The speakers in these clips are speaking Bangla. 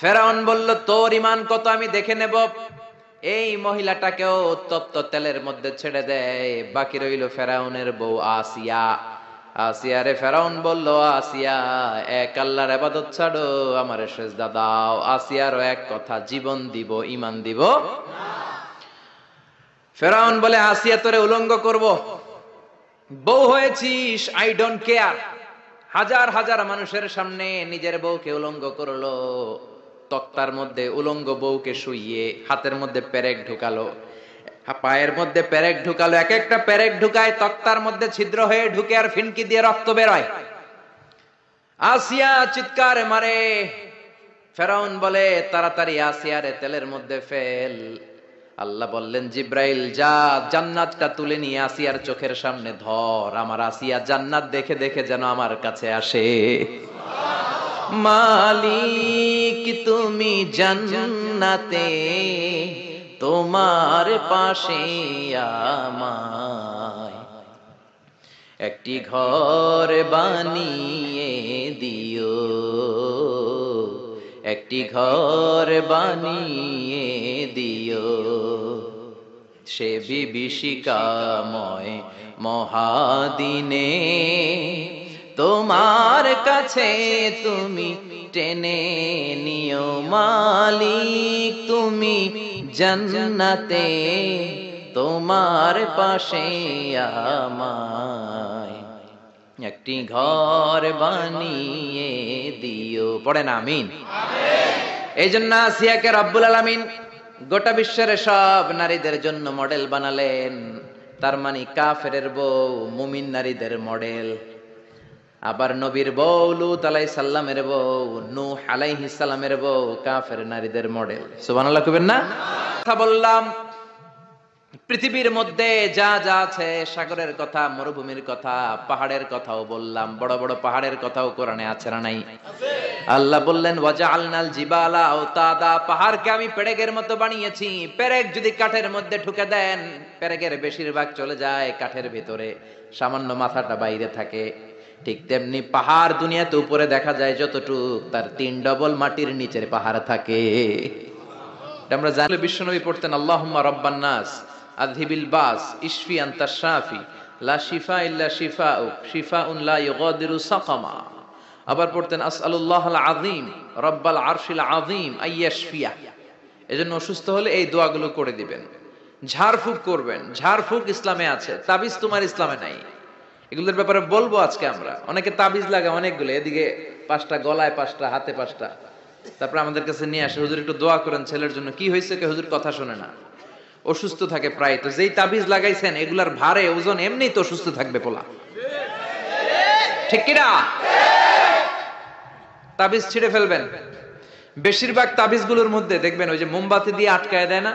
ফেরাউন বলল, তোর ইমান কত আমি দেখে নেব। এই মহিলাটাকেও তপ্ত তেলের মধ্যে ছেড়ে দেয়। বাকি রইল ফেরাউনের বউ আসিয়া। আসিয়া রে ফেরাউন বলল, আসিয়া এক আল্লাহর ইবাদত ছাড়ো, আমারে সেজদা দাও। আসিয়ারও এক কথা, জীবন দিব ইমান দিব। ফেরাউন বলে, আসিয়া তোরে উলঙ্গ করব, বউ হয়েছিস, আই ডোন্ট কেয়ার। হাজার হাজার মানুষের সামনে নিজের বউকে উলঙ্গ করলো। তক্তার মধ্যে উলঙ্গ বউকে শুইয়ে হাতের মধ্যে পেরেক ঢুকালো, পায়ের মধ্যে পেরেক ঢুকালো। এক একটা পেরেক ঢুকায় তক্তার মধ্যে ছিদ্র হয়ে ঢুকে আর ফিনকি দিয়ে রক্ত বেরোয়। আসিয়া চিৎকার মারে। ফেরাউন বলে, তাড়াতাড়ি আসিয়ারে তেলের মধ্যে ফেল। আল্লাহ বললেন, জিব্রাইল যা, জান্নাতটা তুলে নিয়ে আসিয়ার চোখের সামনে ধর। আমার আসিয়া জান্নাত দেখে দেখে যেন আমার কাছে আসে। মালিক তুমি জান্নাতে, তোমার পাশে আমায় একটি ঘর বানিয়ে দিও, একটি ঘর বানিয়ে দিও। সে বিভীষিকাময় মহাদিনে তোমার কাছে তুমি টেনে নিও। মালিক তুমি জান্নাতে, তোমার পাশে আমায় একটি ঘর বানিয়ে দিও। পড়েন আমিন। এই জন্য আসিয়াকে রব্বুল আলামিন গোটা বিশ্বের সব নারীদের জন্য মডেল বানালেন। তার মানে কাফেরের বউ মুমিন নারীদের মডেল। আবার নবীর বউ লূত আলাইহিস সালামের বউ, নূহ আলাইহিস সালামের বউ কাফের নারীদের মডেল। সুবহানাল্লাহ কইবেন না? কথা বললাম পৃথিবীর মধ্যে যা যা আছে, সাগরের কথা, মরুভূমির কথা, পাহাড়ের কথাও বললাম। বড় বড় পাহাড়ের কথাও কোরআনে আছে না নাই? আল্লাহ বললেন, ওয়াজআলনাল জিবালা আওতাদা, পাহাড়কে আমি পেরেকের মতো বানিয়েছি। পেরেক যদি কাঠের মধ্যে ঢুকে দেন, পেরেকের বেশিরভাগ চলে যায় কাঠের ভিতরে, সামান্য মাথাটা বাইরে থাকে। ঠিক তেমনি পাহাড় দুনিয়াতে উপরে দেখা যায় যতটুক, তার 3 ডবল মাটির নিচের পাহাড় থাকে। আমরা জানলে বিশ্বনবী পড়তেন, আল্লাহুম্মা রাব্বান নাস আযহিবিল বাস ইশফি আনতা শাফি লা শিফা ইল্লা শিফাউক শিফাউন লা ইউগাদিরু সাকামা। আবার পড়তেন, আসআলুল্লাহাল আযীম রাব্বাল আরশিল আযীম আইয়াশফিয়া। এজন্য অসুস্থ হলে এই দোয়াগুলো করে দিবেন। ঝাড়ফুঁক করবেন। ঝাড়ফুঁক ইসলামে আছে, তাবিজ তোমার ইসলামে নাই। এগুলোর ব্যাপারে বলবো আজকে আমরা। অনেকে তাবিজ লাগে অনেকগুলো, এদিকে 5টা, গলায় 5টা, হাতে 5টা। তারপর আমাদের কাছে নিয়ে আসে, হুজুর একটু দোয়া করেন ছেলের জন্য। কি হয়েছে? কে হুজুর কথা শোনে না, অসুস্থ থাকে প্রায়। তো যেই তাবিজ লাগাইছেন এগুলার ভারে ওজন এমনি তো অসুস্থ থাকবে পোলা, ঠিক কিনা? তাবিজ ছিঁড়ে ফেলবেন। বেশিরভাগ তাবিজগুলোর মধ্যে দেখবেন ওই যে মোমবাতি দিয়ে আটকায় দেয় না,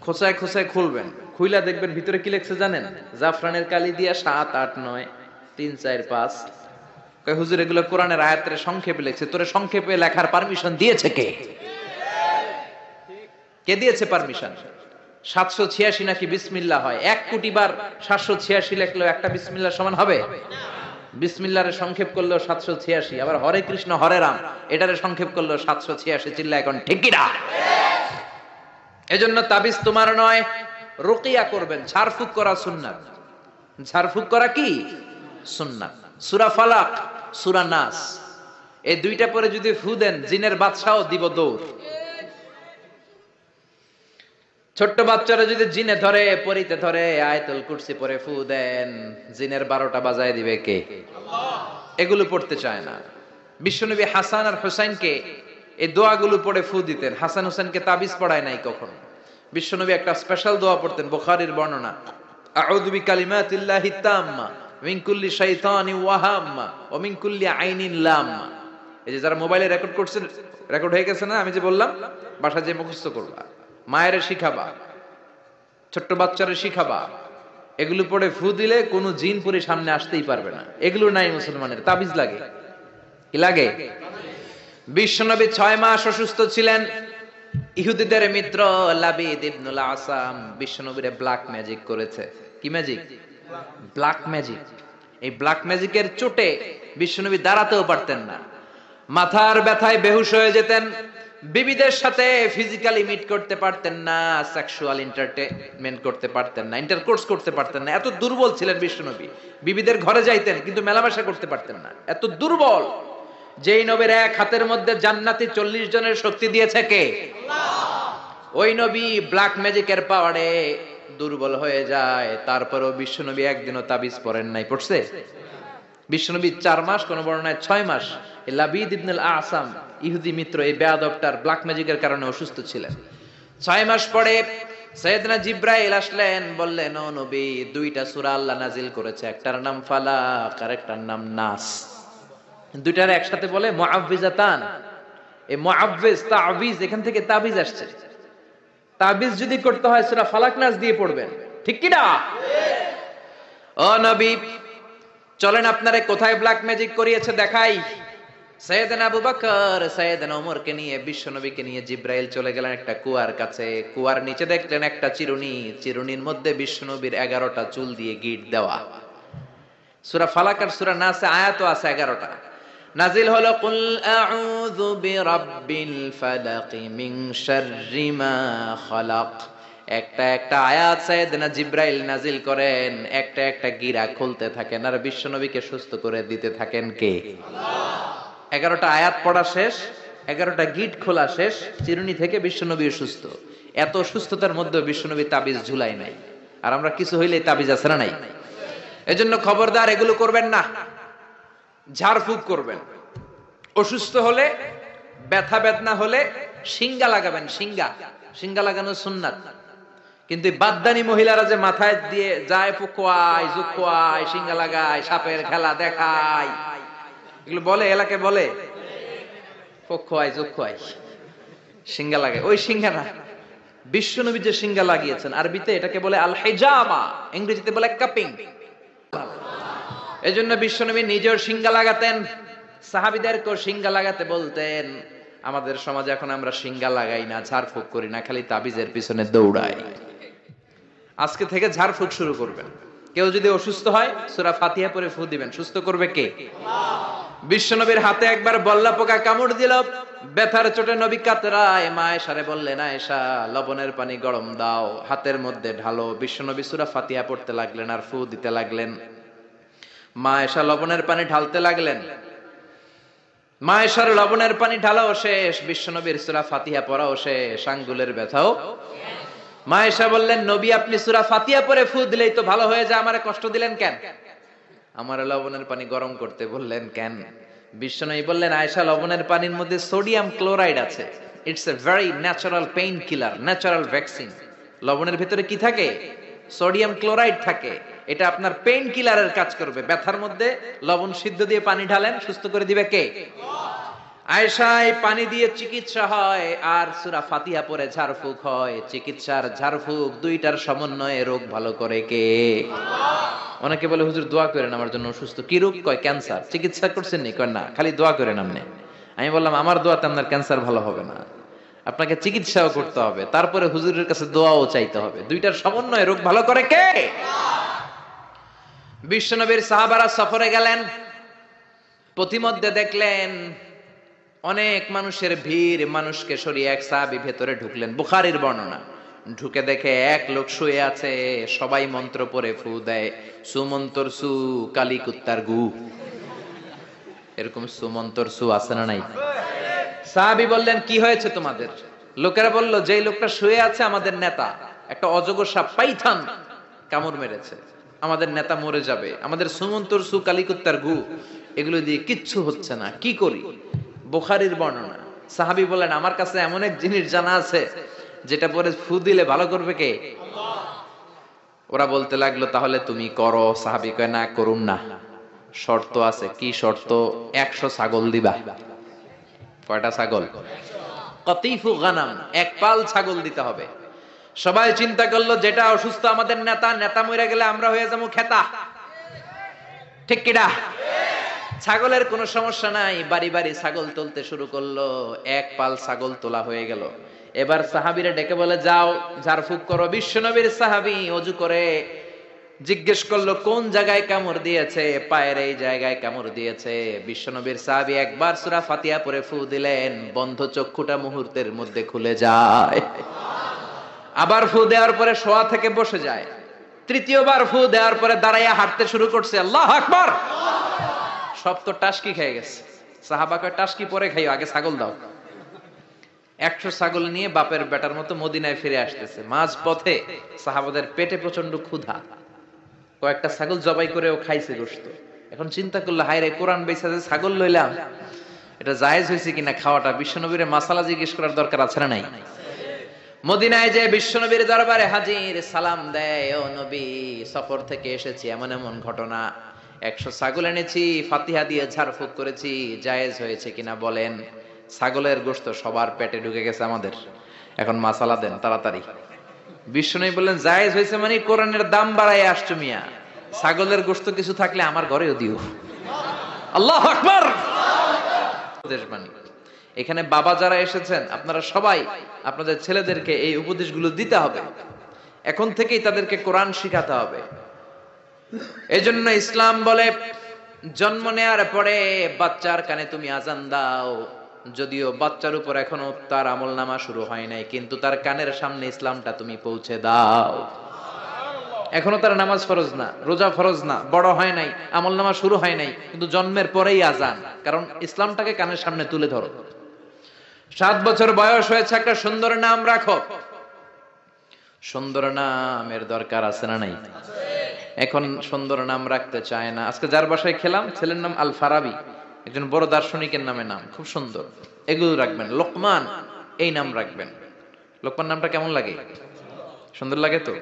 খোঁচায় খোঁচায় খুলবেন, খুইলা দেখবেন ভিতরে কি লেখছে জানেন? জাফরানের কালি দিয়া 7, 8, 9, 3, 4, 5। কয় হুজুর এগুলো কোরআনের আয়াতের সংক্ষেপে লেখছে। তোরে সংক্ষেপে লেখার পারমিশন দিয়েছে কে? কে দিয়েছে পারমিশন? 786 নাকি বিসমিল্লাহ হয়। 1 কোটি বার 786 লেখলেও একটা বিসমিল্লাহ সমান হবে? বিসমিল্লাহরে সংক্ষেপ করলেও 786। আবার হরে কৃষ্ণ হরে রাম এটারে সংক্ষেপ করলেও 786। চিল্লা এখন ঠিক কিনা? এজন্য তাবিজ তোমার নয়, রুকিয়া করবেন। ঝাড়ফুঁক করা সুন্নাত। ঝাড়ফুঁক করা কি সুন্নাত। সূরা ফালাক, সূরা নাস, এই দুইটা পরে যদি ফু দেন, জিনের বাদশাও দিব দৌড়। ছোট্ট বাচ্চারা যদি জিনে ধরে, পরিতে ধরে, আয়াতুল কুরসি পরে ফু দেন, জিনের 12টা বাজায় দিবে কে? আল্লাহ। এগুলো পড়তে চায় না। বিশ্বনবী হাসান আর হুসাইনকে এই দোয়াগুলো পড়ে ফু দিতেন। হাসান হুসাইনকে তাবিজ পড়ায় নাই কখনো। বিশ্বনবী একটা স্পেশাল দোয়া পড়তেন, বুখারীর বর্ণনা, আউযু বিকালিমাতিল্লাহি তাম্মা মিন কুল্লি শাইতানিন ওয়া হাম্মা ওয়া মিন কুল্লি আইনিন লাম্মা। এই যে যারা মোবাইলে রেকর্ড করছেন, রেকর্ড হয়ে গেছে না? আমি যে বললাম বাসা যে মুখস্থ করবা, মায়ের শিখাবা, ছোট্ট বাচ্চারে শিখাবা। এগুলো পড়ে ফু দিলে কোনো জিন পুরি সামনে আসতেই পারবে না। এগুলো নাই মুসলমানের, তাবিজ লাগে। কি লাগে? বিশ্বনবী 6 মাস অসুস্থ ছিলেন। ইহুদিদের মিত্র লাবিদ ইবনুল আসাম বিশ্বনবীরে ব্ল্যাক ম্যাজিক করেছে। কি ম্যাজিক? Black magic. এই ব্ল্যাক ম্যাজিকের চোটে বিশ্বনবী দাঁড়াতেও পারতেন না, মাথার ব্যথায় বেহুশ হয়ে যেতেন। বিবিদের সাথে ফিজিক্যালি মিট করতে পারতেন না, সেক্সুয়াল এন্টারটেইনমেন্ট করতে পারতেন না, ইন্টারকোর্স করতে পারতেন না। এত দুর্বল ছিলেন বিশ্বনবী। বিবিদের ঘরে যাইতেন কিন্তু মেলামেশা করতে পারতেন না, এত দুর্বল। যেই নবীর এক হাতের মধ্যে জান্নাতি 40 জনের শক্তি দিয়েছে কে? ওই নবী ব্ল্যাক ম্যাজিকের পাওয়ারে দুর্বল হয়ে যায়, তারপরেও বিশ্বনবী একদিনও তাবিজ পড়েন নাই। পড়ছে? বিশ্বনবী 4 মাস, কোন বর্ণনায় 6 মাস, লাবিদ ইবনুল আসাম ইহুদি মিত্র এই বেয়াদবটার ব্ল্যাক ম্যাজিকের কারণে অসুস্থ ছিলেন। 6 মাস পরে সাইয়েদনা জিব্রাইল আসলেন, বললেন ও নবী, 2টা সূরা আল্লাহ নাজিল করেছে, একটার নাম ফালাক আর একটার নাম নাস। দুইটার একসাথে বলে মুআউযিজাতান। এই মুআউযিজ তাবিজ, এখান থেকে তাবিজ আসছে। তাবিজ যদি করতে হয় সূরা ফালাক নাস দিয়ে পড়বেন, ঠিক কি না? ও নবী, চলেন আপনারে কোথায় ব্ল্যাক ম্যাজিক করিয়েছে দেখাই। সাইয়েদনা আবু বকর সাইয়েদনা ওমরকে নিয়ে, বিশ্বনবীকে নিয়ে জিব্রাইল চলে গেলেন একটা কুয়ার কাছে। কুয়ার নিচে দেখলেন একটা চিরুনি, চিরুনির মধ্যে বিশ্বনবীর 11টা চুল দিয়ে গিট দেওয়া। সূরা ফালাক আর সূরা নাসে আয়াতও আছে 11টা। নাজিল হলো কুল আউযু বিরাব্বিল ফালাক মিন শাররি মা খালাক। একটা একটা আয়াত সাইয়েদনা জিব্রাইল নাজিল করেন, একটা একটা গিরা খুলতে থাকেন আর বিশ্বনবীকে সুস্থ করে দিতে থাকেন কে? আল্লাহ। 11টা আয়াত পড়া শেষ, 11টা গিট খোলা শেষ, চিরুনি থেকে বিশ্বনবী সুস্থ। এত সুস্থতার মধ্যে বিশ্বনবী তাবিজ ঝুলাই নাই। আর আমরা কিছু হইলেই তাবিজ আছে না নাই? এজন্য খবরদার এগুলো করবেন না। ঝাড়ফুঁক করবেন। অসুস্থ হলে, ব্যথা বেদনা হলে শিঙ্গা লাগাবেন। শিঙ্গা লাগানো সুন্নাত। কিন্তু বাদদানি মহিলারা যে মাথায় দিয়ে যায় ফুকোয়ায় জুকোয়ায়, শিঙ্গা লাগায়, সাপের খেলা দেখায়, এগুলো বলে, এলাকায় বলে ফুকোয়ায় জুকোয়ায়, শিঙ্গা লাগায়। ওই শিঙ্গা না, বিশ্বনবী যে শিঙ্গা লাগিয়েছেন, আরবিতে এটাকে বলে আল হিজামা, ইংরেজিতে বলে কাপিং। এজন্য বিশ্বনবী নিজের শিঙ্গা লাগাতেন, সাহাবীদেরকেও শিঙ্গা লাগাতে বলতেন। আমাদের সমাজে এখন আমরা শিঙ্গা লাগাই না, ঝাড়ফুঁক করি না, খালি তাবিজের পিছনে দৌড়াই। আজকে থেকে ঝাড়ফুঁক শুরু করবেন। কেউ যদি অসুস্থ হয় সূরা ফাতিহা পড়ে ফু দিবেন। সুস্থ করবে কে? আল্লাহ। বিশ্বনবীর হাতে একবার বল্লা পোকা কামড় দিল, ব্যথার চোটে নবী কাতরায়। মা আয়েশারে বললেন, আয়েশা লবণের পানি গরম দাও, হাতের মধ্যে ঢালো। বিশ্বনবী সূরা ফাতিহা পড়তে লাগলেন আর ফু দিতে লাগলেন। মা আয়েশা লবণের পানি ঢালতে লাগলেন। মা আয়েশার লবণের পানি ঢালাও শেষ, বিশ্বনবীর সূরা ফাতিহা পড়াও শেষ, আঙ্গুলের ব্যথাও। মা আয়েশা বললেন, নবী আপনি সূরা ফাতিহা পড়ে ফু দিলেই তো ভালো হয়ে যায়, আমারে কষ্ট দিলেন কেন? আমারে লবণের পানি গরম করতে বললেন কেন? বিশ্বনবী বললেন, আয়েশা লবণের পানির মধ্যে সোডিয়াম ক্লোরাইড আছে। It's a very natural pain killer, natural vaccine. লবণের ভিতরে কি থাকে? সোডিয়াম ক্লোরাইড থাকে। এটা আপনার পেইন কিলারের কাজ করবে। ব্যথার মধ্যে লবণ সিদ্ধ দিয়ে পানি ঢালেন, সুস্থ করে দিবে কে? আয়েশায় পানি দিয়ে চিকিৎসা হয় আর সূরা ফাতিহা পড়ে ঝাড়ফুঁক হয়। চিকিৎসার ঝাড়ফুঁক দুইটার সমন্বয়ে রোগ ভালো করে কে? আল্লাহ। অনেকে বলে, হুজুর দোয়া করেন আমার জন্য অসুস্থ। কি রোগ? কয় ক্যান্সার। চিকিৎসা করছেন নি? কয় না, খালি দোয়া করেন আপনি। আমি বললাম, আমার দোয়াতে আপনার ক্যান্সার ভালো হবে না, আপনাকে চিকিৎসাও করতে হবে, তারপরে হুজুরের কাছে দোয়াও চাইতে হবে। দুইটার সমন্বয়ে রোগ ভালো করে কে? বিশ্বনবীর সাহাবারা সফরে গেলেন, পথিমধ্যে দেখলেন অনেক মানুষের ভিড়, মানুষকে সরিয়ে এক সাহাবী ভেতরে ঢুকলেন। বুখারীর বর্ণনা। ঢুকে দেখে এক লোক শুয়ে আছে, সবাই মন্ত্র পড়ে ফু দেয়। সুমন্তর সু কালী কুত্তার গু। এরকম সুমন্তর সু আছে না নাই? সাহাবী বললেন, কি হয়েছে তোমাদের? লোকেরা বলল, যেই লোকটা শুয়ে আছে আমাদের নেতা, একটা অজগর সাপ পাইথন কামড় মেরেছে, আমাদের নেতা মরে যাবে, আমাদের সুমন্তর সু কালী কুত্তার গু এগুলো দিয়ে কিচ্ছু হচ্ছে না, কি করি? বুখারীর বর্ণনা। সাহাবী বলেন, আমার কাছে এমন এক জিনিস জানা আছে যেটা পরে ফু দিলে ভালো করবে কে? আল্লাহ। ওরা বলতে লাগলো, তাহলে তুমি করো। সাহাবী কয়, না করুন না, শর্ত আছে। কি শর্ত? 100 ছাগল দিবা। কয়টা ছাগল? কতিফু গানাম, এক পাল ছাগল দিতে হবে। সবাই চিন্তা করলো, যেটা অসুস্থ আমাদের নেতা, নেতা মরে গেলে আমরা হয়ে যাবো খেতা, ঠিক কিনা? ছাগলের কোনো সমস্যা নাই। বাড়ি বাড়ি ছাগল তুলতে শুরু করলো। এক পাল ছাগল তোলা হয়ে গেল। এবার সাহাবীরা ডেকে বলে, যাও ঝাড়ফুঁক করো। বিশ্বনবীর সাহাবী অজু করে জিজ্ঞেস করলো কোন জায়গায় কামড় দিয়েছে, পায়ের এই জায়গায় কামড় দিয়েছে। বিশ্বনবীর সাহাবী একবার সূরা ফাতিহা পড়ে ফু দিলেন, বন্ধ চক্ষুটা মুহূর্তের মধ্যে খুলে যায়। আবার ফু দেওয়ার পরে শোয়া থেকে বসে যায়। তৃতীয়বার ফু দেওয়ার পরে দাঁড়াইয়া হাঁটতে শুরু করছে। আল্লাহু আকবার। সব তো টাসকি খেয়ে গেছে। সাহাবা কয় টাসকি পরে খাইও, আগে ছাগল দাও। 100 ছাগল নিয়ে বাপের বেটার মতো মদিনায় ফিরে আসতেছে। মাঝ পথে সাহাবাদের পেটে প্রচন্ড ক্ষুধা, কয়েকটা ছাগল জবাই করেও খাইছে গোশত। এখন চিন্তা করলো, হায় রে, কোরআন বেচা যে ছাগল লইলাম, এটা জায়েজ হয়েছে কিনা খাওয়াটা। বিশ্বনবীর মাসালা জিজ্ঞেস করার দরকার আছে না নাই? মদিনায় যে বিশ্বনবীর দরবারে হাজির, সালাম দেয়, ও নবী, সফর থেকে এসেছি, এমন এমন ঘটনা, 100 ছাগল এনেছি, ফাতিহা দিয়ে ঝাড়ফুঁক করেছি, জায়েজ হয়েছে কিনা বলেন। ছাগলের গোশত সবার পেটে ঢুকে গেছে আমাদের, এখন মাসালা দেন তাড়াতাড়ি। বিশ্বনবী বললেন, জায়েজ হয়েছে মানে কোরআনের দাম বাড়ায় আসছো মিয়া, ছাগলের গোশত কিছু থাকলে আমার ঘরেও দিও। আল্লাহু আকবার। দেশবাণী। এখানে বাবা যারা এসেছেন, আপনারা সবাই আপনাদের ছেলেদেরকে এই উপদেশগুলো দিতে হবে। এখন থেকেই তাদেরকে কোরআন শিখাতে হবে। এজন্য ইসলাম বলে, জন্ম নেয়ার পরে বাচ্চার কানে তুমি আজান দাও। যদিও বাচ্চার উপর এখনো তার আমলনামা শুরু হয় নাই, কিন্তু তার কানের সামনে ইসলামটা তুমি পৌঁছে দাও। এখনো তার নামাজ ফরজ না, রোজা ফরজ না, বড় হয় নাই, আমলনামা শুরু হয় নাই, কিন্তু জন্মের পরেই আজান, কারণ ইসলামটাকে কানের সামনে তুলে ধরো। 7 বছর বয়স হয়েছে, একটা সুন্দর নাম রাখো। সুন্দর নামের দরকার আছে না নাই? এখন সুন্দর নাম রাখতে চায় না। আজকে যার বাসায় খেলাম, ছেলের নাম আল ফারাবি, একজন বড় দার্শনিকের নামে নাম, খুব সুন্দর। এগুলো রাখবেন। লোকমান, এই নাম রাখবেন। লোকমান নামটা কেমন লাগে? সুন্দর লাগে তো?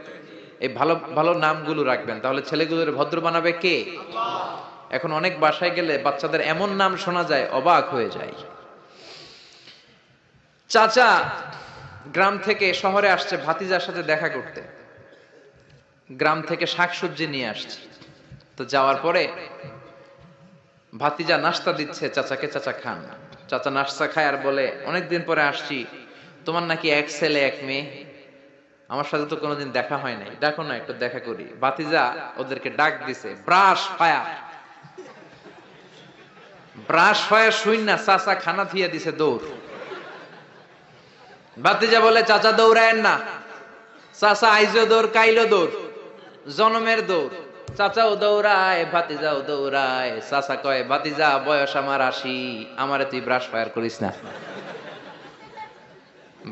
এই ভালো ভালো নামগুলো রাখবেন, তাহলে ছেলেগুলোর ভদ্র বানাবে কে? এখন অনেক বাসায় গেলে বাচ্চাদের এমন নাম শোনা যায়, অবাক হয়ে যায়। চাচা গ্রাম থেকে শহরে আসছে ভাতিজার সাথে দেখা করতে, গ্রাম থেকে শাকসবজি নিয়ে আসছে। তো যাওয়ার পরে ভাতিজা নাস্তা দিচ্ছে চাচাকে, চাচা খান। চাচা নাস্তা খায় আর বলে, অনেকদিন পরে আসছি, তোমার নাকি 1 ছেলে 1 মেয়ে, আমার সাথে তো কোনোদিন দেখা হয় নাই, ডাকো না, একটু দেখা করি। ভাতিজা ওদেরকে ডাক দিছে, ব্রাশ ফায়ার। ব্রাশ ফায়ার শুই না, চাচা খানা থিয়া দিছে দৌড়। ভাতিজা বলে, চাচা দৌড়ায়েন না, চাচা আইজো দৌড়, কাইলো দৌড়, জনমের দৌড়। চাচাও দৌড়ায়, ভাতিজাও দৌড়ায়। চাচা কয়, ভাতিজা বয়স আমার 80, আমারে তুই ব্রাশ ফায়ার করিস না।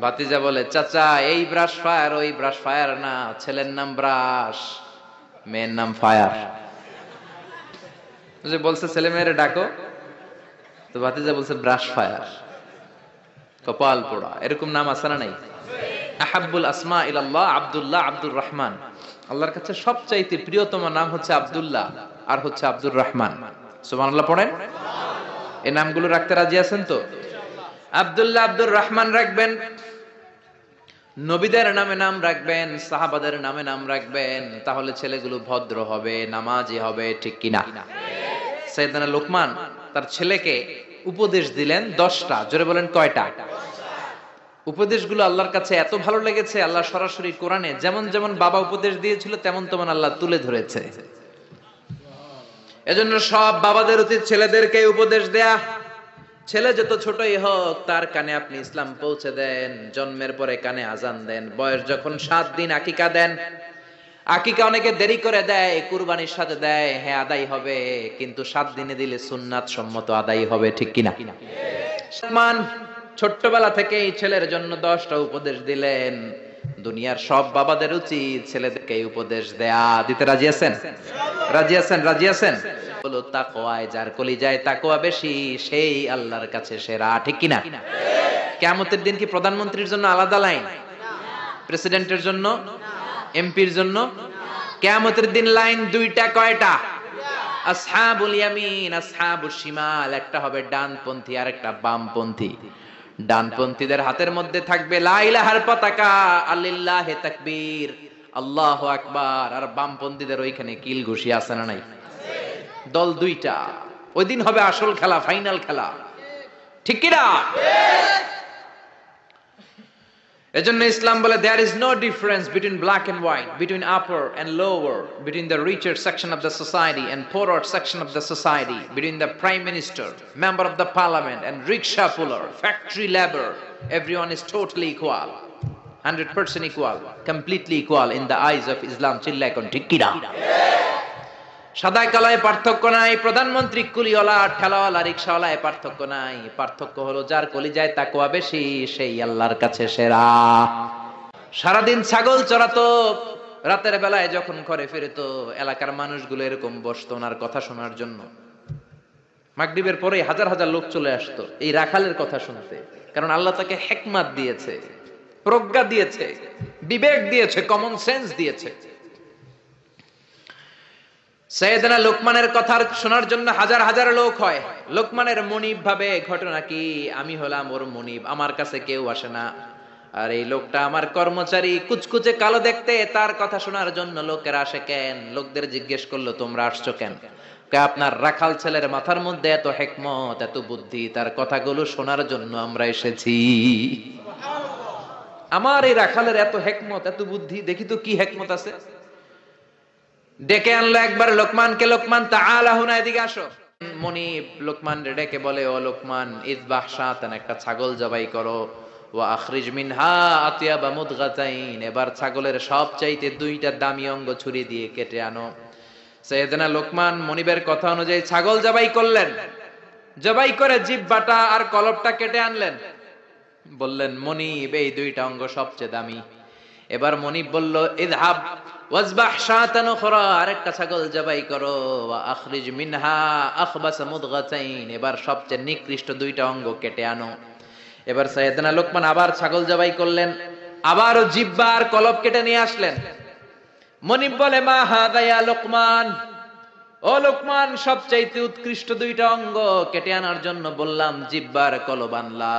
ভাতিজা বলে, চাচা এই ব্রাশ ফায়ার ওই ব্রাশ ফায়ার না, ছেলের নাম ব্রাশ, মেয়ের নাম ফায়ার। যে বলছে ছেলে মেয়েরে ডাকো, তো ভাতিজা বলছে ব্রাশ ফায়ার। কপাল পোড়া। এরকম নাম আছে না নাই? আহাব্বুল আসমা ইলাল্লাহ আব্দুল্লাহ, আব্দুর রহমান। আল্লাহর কাছে সবচাইতে প্রিয়তম নাম হচ্ছে আব্দুল্লাহ আর হচ্ছে আব্দুর রহমান। সুবহানাল্লাহ পড়েন। এই নামগুলো রাখতে রাজি আছেন তো? আব্দুল্লাহ, আব্দুর রহমান রাখবেন। নবীদের নামে নাম রাখবেন, সাহাবাদের নামে নাম রাখবেন, তাহলে ছেলেগুলো ভদ্র হবে, নামাজি হবে, ঠিক কিনা? সাইয়েদনা লোকমান তার ছেলেকে উপদেশ দিলেন 10টা। জোরে বলেন, কয়টা? উপদেশগুলো আল্লাহর কাছে এত ভালো লেগেছে, আল্লাহ সরাসরি কোরআনে যেমন যেমন বাবা উপদেশ দিয়েছিল তেমন তেমন আল্লাহ তুলে ধরেছে। এজন্য সব বাবাদের উচিত ছেলেদেরকে উপদেশ দেয়া। ছেলে যত ছোটই হোক, তার কানে আপনি ইসলাম পৌঁছে দেন। জন্মের পরে কানে আজান দেন। বয়স যখন 7 দিন আকিকা দেন। আকিকা অনেকে দেরি করে দেয়, কুরবানির সাথে দেয়, হ্যাঁ আদায় হবে, কিন্তু 7 দিনে দিলে সুন্নাত সম্মত আদায় হবে, ঠিক কিনা? সম্মান ছোট্টবেলা থেকেই ছেলের জন্য 10টা উপদেশ দিলেন। দুনিয়ার সব বাবাদের উচিত ছেলেদেরকে এই উপদেশ দেয়া। দিতে রাজি আছেন? রাজি আছেন? রাজি আছেন? বলো, তাকওয়ায় যার কলিজায় তাকওয়া বেশি, সেই আল্লাহর কাছে সেরা, ঠিক কিনা? কিয়ামতের দিন কি প্রধানমন্ত্রীর জন্য আলাদা লাইন? প্রেসিডেন্টের জন্য? এমপির জন্য? কিয়ামতের দিন লাইন 2টা। কয়টা? আসহাবুল ইয়ামিন, আসহাবুশ শিমাল। একটা হবে ডানপন্থী আর একটা বামপন্থী। ডানপন্থীদের হাতের মধ্যে থাকবে লা ইলাহার পতাকা, আল্লিল্লাহি তাকবীর, আল্লাহু আকবার। আর বামপন্থীদের ওইখানে কিল ঘুষি আছে না নাই? দল 2টা। ওই দিন হবে আসল খেলা, ফাইনাল খেলা, ঠিক কি না? এজন্য ইসলাম বলে there is no difference between black and white, between upper and lower, between the richer section of the society and poorer section of the society, between the prime minister, member of the parliament and rickshaw puller, factory labor. Everyone is totally equal, 100% equal, completely equal in the eyes of Islam. চিল্লায় কোন ঠিক কি না? সাদা কালায় পার্থক্য নাই, প্রধানমন্ত্রী কুলিওয়ালা ঠেলাওয়ালা রিকশাওয়ালায় পার্থক্য নাই। পার্থক্য হলো যার কলিজায় তাকওয়া বেশি সেই আল্লাহর কাছে সেরা। সারাদিন ছাগল চড়াতো, রাতের বেলায় যখন ঘরে ফিরতো এলাকার মানুষগুলো এরকম বসতো ওনার কথা শোনার জন্য। মাগরিবের পরে হাজার হাজার লোক চলে আসতো এই রাখালের কথা শুনতে, কারণ আল্লাহ তাকে হিকমত দিয়েছে, প্রজ্ঞা দিয়েছে, বিবেক দিয়েছে, কমন সেন্স দিয়েছে। সাইয়েদনা লোকমানের কথা শোনার জন্য হাজার হাজার লোক হয়। লোকমানের মনিব ভাবে ঘটনা কি, আমি হলাম ওর মনিব, আমার কাছে কেউ আসে না। আর এই লোকটা আমার কর্মচারী, কুচকুচে কালো দেখতে, তার কথা শোনার জন্য লোকেরা আসে কেন? লোকদের জিজ্ঞেস করলো তোমরা আসছো কেন? আপনার রাখাল ছেলের মাথার মধ্যে এত হিকমত, এত বুদ্ধি, তার কথাগুলো শোনার জন্য আমরা এসেছি। আমার এই রাখালের এত হিকমত, এত বুদ্ধি, দেখি তো কি হিকমত আছে। ডেকে আনলো একবার লোকমানকে, লোকমান তাআলা হুনা, এদিকে আসো। মনিব লোকমান ডেকে বলে, ও লোকমান, ইযবাহ শাতান, একটা ছাগল জবাই করো, ওয়া আখরিজ মিনহা আতিয়াবা মুদগাতাইন, এবার ছাগলের সবচাইতে দুইটা দামি অঙ্গ ছুরি দিয়ে কেটে আনো। সাইয়েদনা লোকমান মনিবের কথা অনুযায়ী ছাগল জবাই করলেন, জবাই করে জিহ্বাটা আর কলবটা কেটে আনলেন। বললেন মনিব এই দুইটা অঙ্গ সবচেয়ে দামি। এবার মনিব বলল, ইযহাব ওয়াজবাহ শাতান উখরা, আরেকটা ছাগল জবাই করো, ওয়া আখরিজ মিনহা আখবাস মুদগাতাইন, এবার সবচেয়ে নিকৃষ্ট দুইটা অঙ্গ কেটে আনো। এবার সাইয়েদনা লোকমান আবার ছাগল জবাই করলেন, আবারও জিহ্বা আর কলব কেটে নিয়ে আসলেন। মনিব বলে, মা হাদা ইয়া লোকমান, ও লোকমান, সবচাইতে উৎকৃষ্ট দুইটা অঙ্গ কেটে আনার জন্য বললাম, জিহ্বা আর কলব আনলা,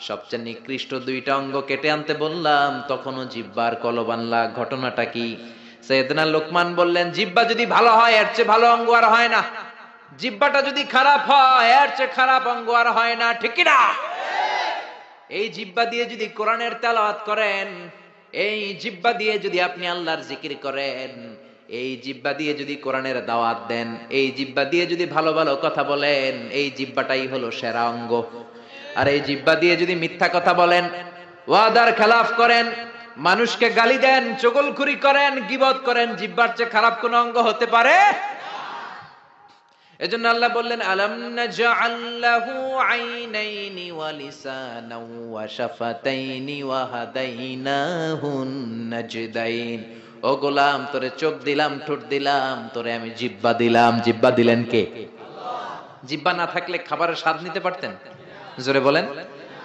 সবচেয়ে নিকৃষ্ট দুইটা অঙ্গ কেটে আনতে বললাম, তখনও জিহ্বা আর কলব আনলা, ঘটনাটা কি? সাইয়েদনা লোকমান বললেন, জিহ্বা যদি ভালো হয় এর চেয়ে ভালো অঙ্গ আর হয় না, জিহ্বাটা যদি খারাপ হয় এর চেয়ে খারাপ অঙ্গ আর হয় না, ঠিক কি না? এই জিহ্বা দিয়ে যদি কোরআনের তেলাওয়াত করেন, এই জিহ্বা দিয়ে যদি আপনি আল্লাহর জিকির করেন, এই জিহ্বা দিয়ে যদি কোরআনের দাওয়াত দেন, এই জিহ্বা দিয়ে যদি ভালো ভালো কথা বলেন, এই জিহ্বাটাই হলো সেরা অঙ্গ। আর এই জিহ্বা দিয়ে যদি মিথ্যা কথা বলেন, ওয়াদার খেলাফ করেন, মানুষকে গালি দেন, চগলখুরি করেন, গীবত করেন, জিহ্বার চেয়ে খারাপ কোন অঙ্গ হতে পারে? এজন্য আল্লাহ বললেন, আলাম নাজআল লাহু আইনাইনি ওয়া লিসানাও ওয়া শাফাতাইনি ওয়া হাদাইনাহুন নাজদাইন। ও গোলাম, তোরে চোখ দিলাম, ঠোঁট দিলাম, তোরে আমি জিহ্বা দিলাম। জিহ্বা দিলেন কে? আল্লাহ। জিহ্বা না থাকলে খাবারের স্বাদ নিতে পারতেন? জোরে বলেন।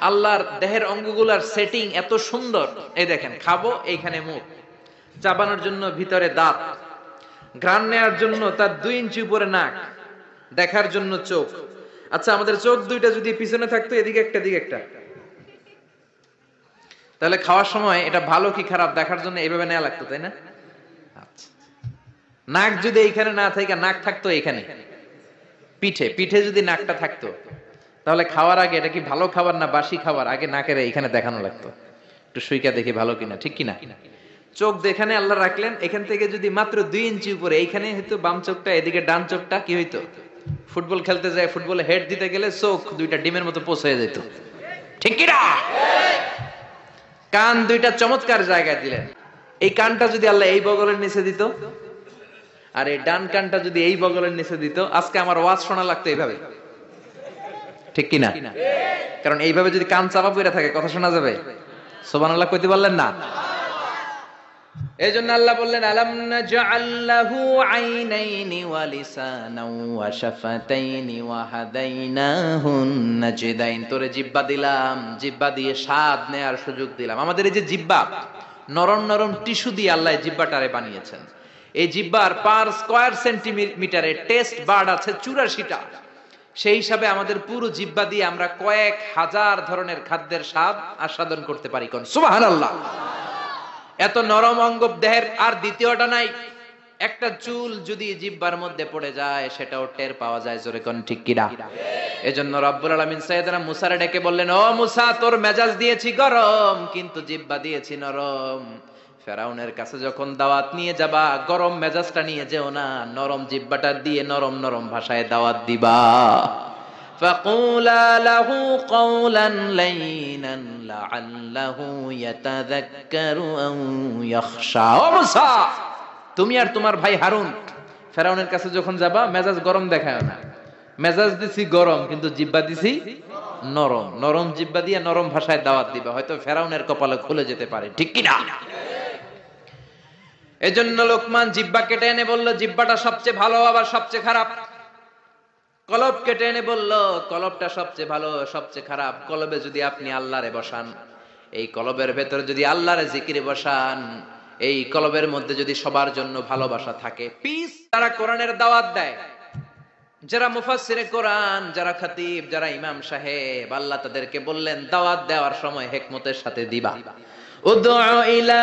আল্লাহর দেহের অঙ্গগুলার সেটিং এত সুন্দর। এই দেখেন, খাবো এইখানে মুখ, চাবানোর জন্য ভিতরে দাঁত, ঘ্রাণ নেওয়ার জন্য তার 2 ইঞ্চি উপরে নাক, দেখার জন্য চোখ। আচ্ছা, আমাদের চোখ দুইটা যদি পিছনে থাকতো, এদিকে একটা দিকে একটা, তাহলে খাওয়ার সময় এটা ভালো কি খারাপ দেখার জন্য এইভাবে নেওয়া লাগতো, তাই না? আচ্ছা, নাক যদি এইখানে না থাকে, নাক থাকতো এইখানে পিঠে, পিঠে যদি নাকটা থাকতো, তাহলে খাওয়ার আগে এটা কি ভালো খাবার না বাসি খাবার, আগে নাকের এইখানে দেখানো লাগতো, একটু সুইকা দেখি ভালো কিনা, ঠিক কিনা? চোখ যেখানে আল্লাহ রাখলেন, এখান থেকে যদি মাত্র 2 ইঞ্চি উপরে, এইখানে হয়তো বাম চোখটা, এদিকে ডান চোখটা কি হইতো? ফুটবল খেলতে যায়, ফুটবলে হেড দিতে গেলে চোখ দুইটা ডিমের মতো পোষ হয়ে যেত, ঠিক কিনা? কান দুইটা চমৎকার জায়গায় দিলেন। এই কানটা যদি আল্লাহ এই বগলের নিচে দিত, আর এই ডান কানটা যদি এই বগলের নিচে দিত, আজকে আমার ওয়াজ শোনা লাগতো এইভাবে, ঠিক কিনা? কারণ এইভাবে যদি কান চাপা পড়ে থাকে, কথা শোনা যাবে? সুবহানাল্লাহ কইতে পারলেন না? এজন্য আল্লাহ বললেন, আলাম নাজআল লাহু আইনাইনি ওয়া লিসানাও ওয়া শাফাতাইনি ওয়া হাদাইনাহুন নাজদাইন। তোরে জিহ্বা দিলাম, জিহ্বা দিয়ে স্বাদ নেয়ার সুযোগ দিলাম। আমাদের এই যে জিহ্বা, নরম নরম টিস্যু দিয়ে আল্লাহ জিহ্বাটারে বানিয়েছেন। এই জিহ্বার পার স্কয়ার সেন্টিমিটারে টেস্ট বার্ড আছে 84টা। সেই হিসাবে আমাদের পুরো জিহ্বা দিয়ে আমরা কয়েক হাজার ধরনের খাদ্যের স্বাদ আস্বাদন করতে পারি। কোন সুবহানাল্লাহ। এত নরম অঙ্গ দেহের আর দ্বিতীয়টা নাই। একটা চুল যদি জিহ্বার মধ্যে পড়ে যায় সেটাও টের পাওয়া যায়, জোরে কোন ঠিক কিনা। এজন্য রব্বুল আলামিন সাইয়েদনা মুসারে ডেকে বললেন, ও মুসা, তোর মেজাজ দিয়েছি গরম, কিন্তু জিহ্বা দিয়েছি নরম। ফেরাউনের কাছে যখন দাওয়াত নিয়ে যাবা, গরম মেজাজটা নিয়ে যেও না, নরম জিহ্বাটা দিয়ে নরম নরম ভাষায় দাওয়াত দিবা। ফাকুলা লাহু কাওলান লাইনান লাআল্লাহু ইয়াতাযাক্কারু আও ইয়াখশা। ও মুসা, তুমি আর তোমার ভাই হারুন ফেরাউনের কাছে যখন যাবা, মেজাজ গরম দেখায় না। মেজাজ দিছি গরম, কিন্তু জিহ্বা দিছি নরম। নরম জিহ্বা দিয়ে নরম ভাষায় দাওয়াত দিবা, হয়তো ফেরাউনের কপালে খুলে যেতে পারে, ঠিক কি না? এজন্য লোকমান জিহ্বা কেটে এনে বলল, জিহ্বাটা সবচেয়ে ভালো আবার সবচেয়ে খারাপ। কলব কেটে এনে বলল, কলবটা সবচেয়ে ভালো সবচেয়ে খারাপ। কলবে যদি আপনি আল্লাহরে বসান, এই কলবের ভেতরে যদি আল্লাহরে জিকিরে বসান, এই কলবের মধ্যে যদি সবার জন্য ভালোবাসা থাকে, পিস। যারা কোরআনের দাওয়াত দেয়, যারা মুফাসসিরে কোরআন, যারা খতিব, যারা ইমাম সাহেব, আল্লাহ তাদেরকে বললেন দাওয়াত দেওয়ার সময় হিকমতের সাথে দিবা। উদউ ইলা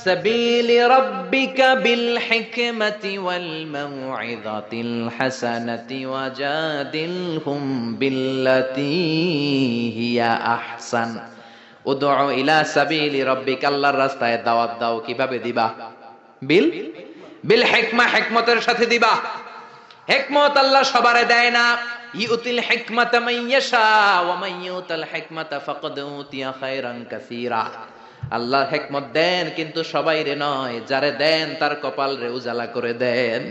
সাবিলি রাব্বিকা বিল হিকমাতি ওয়াল মাউইযাতিল হাসানাতি ওয়াজাদিলহুম বিল্লাতী হিয়া আহসান। উদউ ইলা সাবিলি রাব্বিকা, আল্লাহর রাস্তায় দাওয়াত দাও। কিভাবে দিবা? বিল হিকমা, হিকমতের সাথে দিবা। হিকমত আল্লাহ সবারে দেয় না। ইউতিল হিকমাতা মান ইয়াশা ওয়া মান ইউতাল হিকমাতা ফাকাদ উতিয়া খায়রান কাসীরা। আল্লাহ হিকমত দেন, কিন্তু সবাইরে নয়, যারে দেন তার কপাল রে উজালা করে দেন।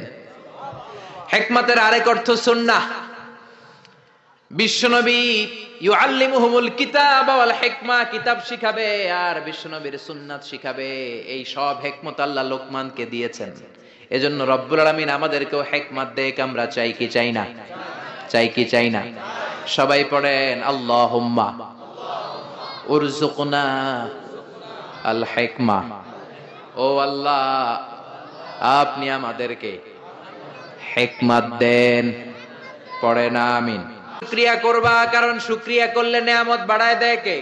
হিকমতের আরেক অর্থ সুন্নাহ। বিশ্বনবী ইউআল্লিমুহুমুল কিতাবা ওয়াল হিকমা, কিতাব শিখাবে আর বিশ্বনবীর সুন্নাত শিখাবে। এই সব হিকমত আল্লাহ লোকমানকে দিয়েছেন। এজন্য রব্বুল আলামিন আমাদেরকেও হিকমত দেখ, আমরা চাই কি চাই না? চাই কি চাই না? সবাই পড়েন, আল্লাহুম্মা উরযুকনা আল হিকমা। ও আল্লাহ, আপনি আমাদেরকে হিকমত দেন। পড়েন আমিন। শুকরিয়া করবা, কারণ শুকরিয়া করলে নেয়ামত বাড়ায় দেয় কে?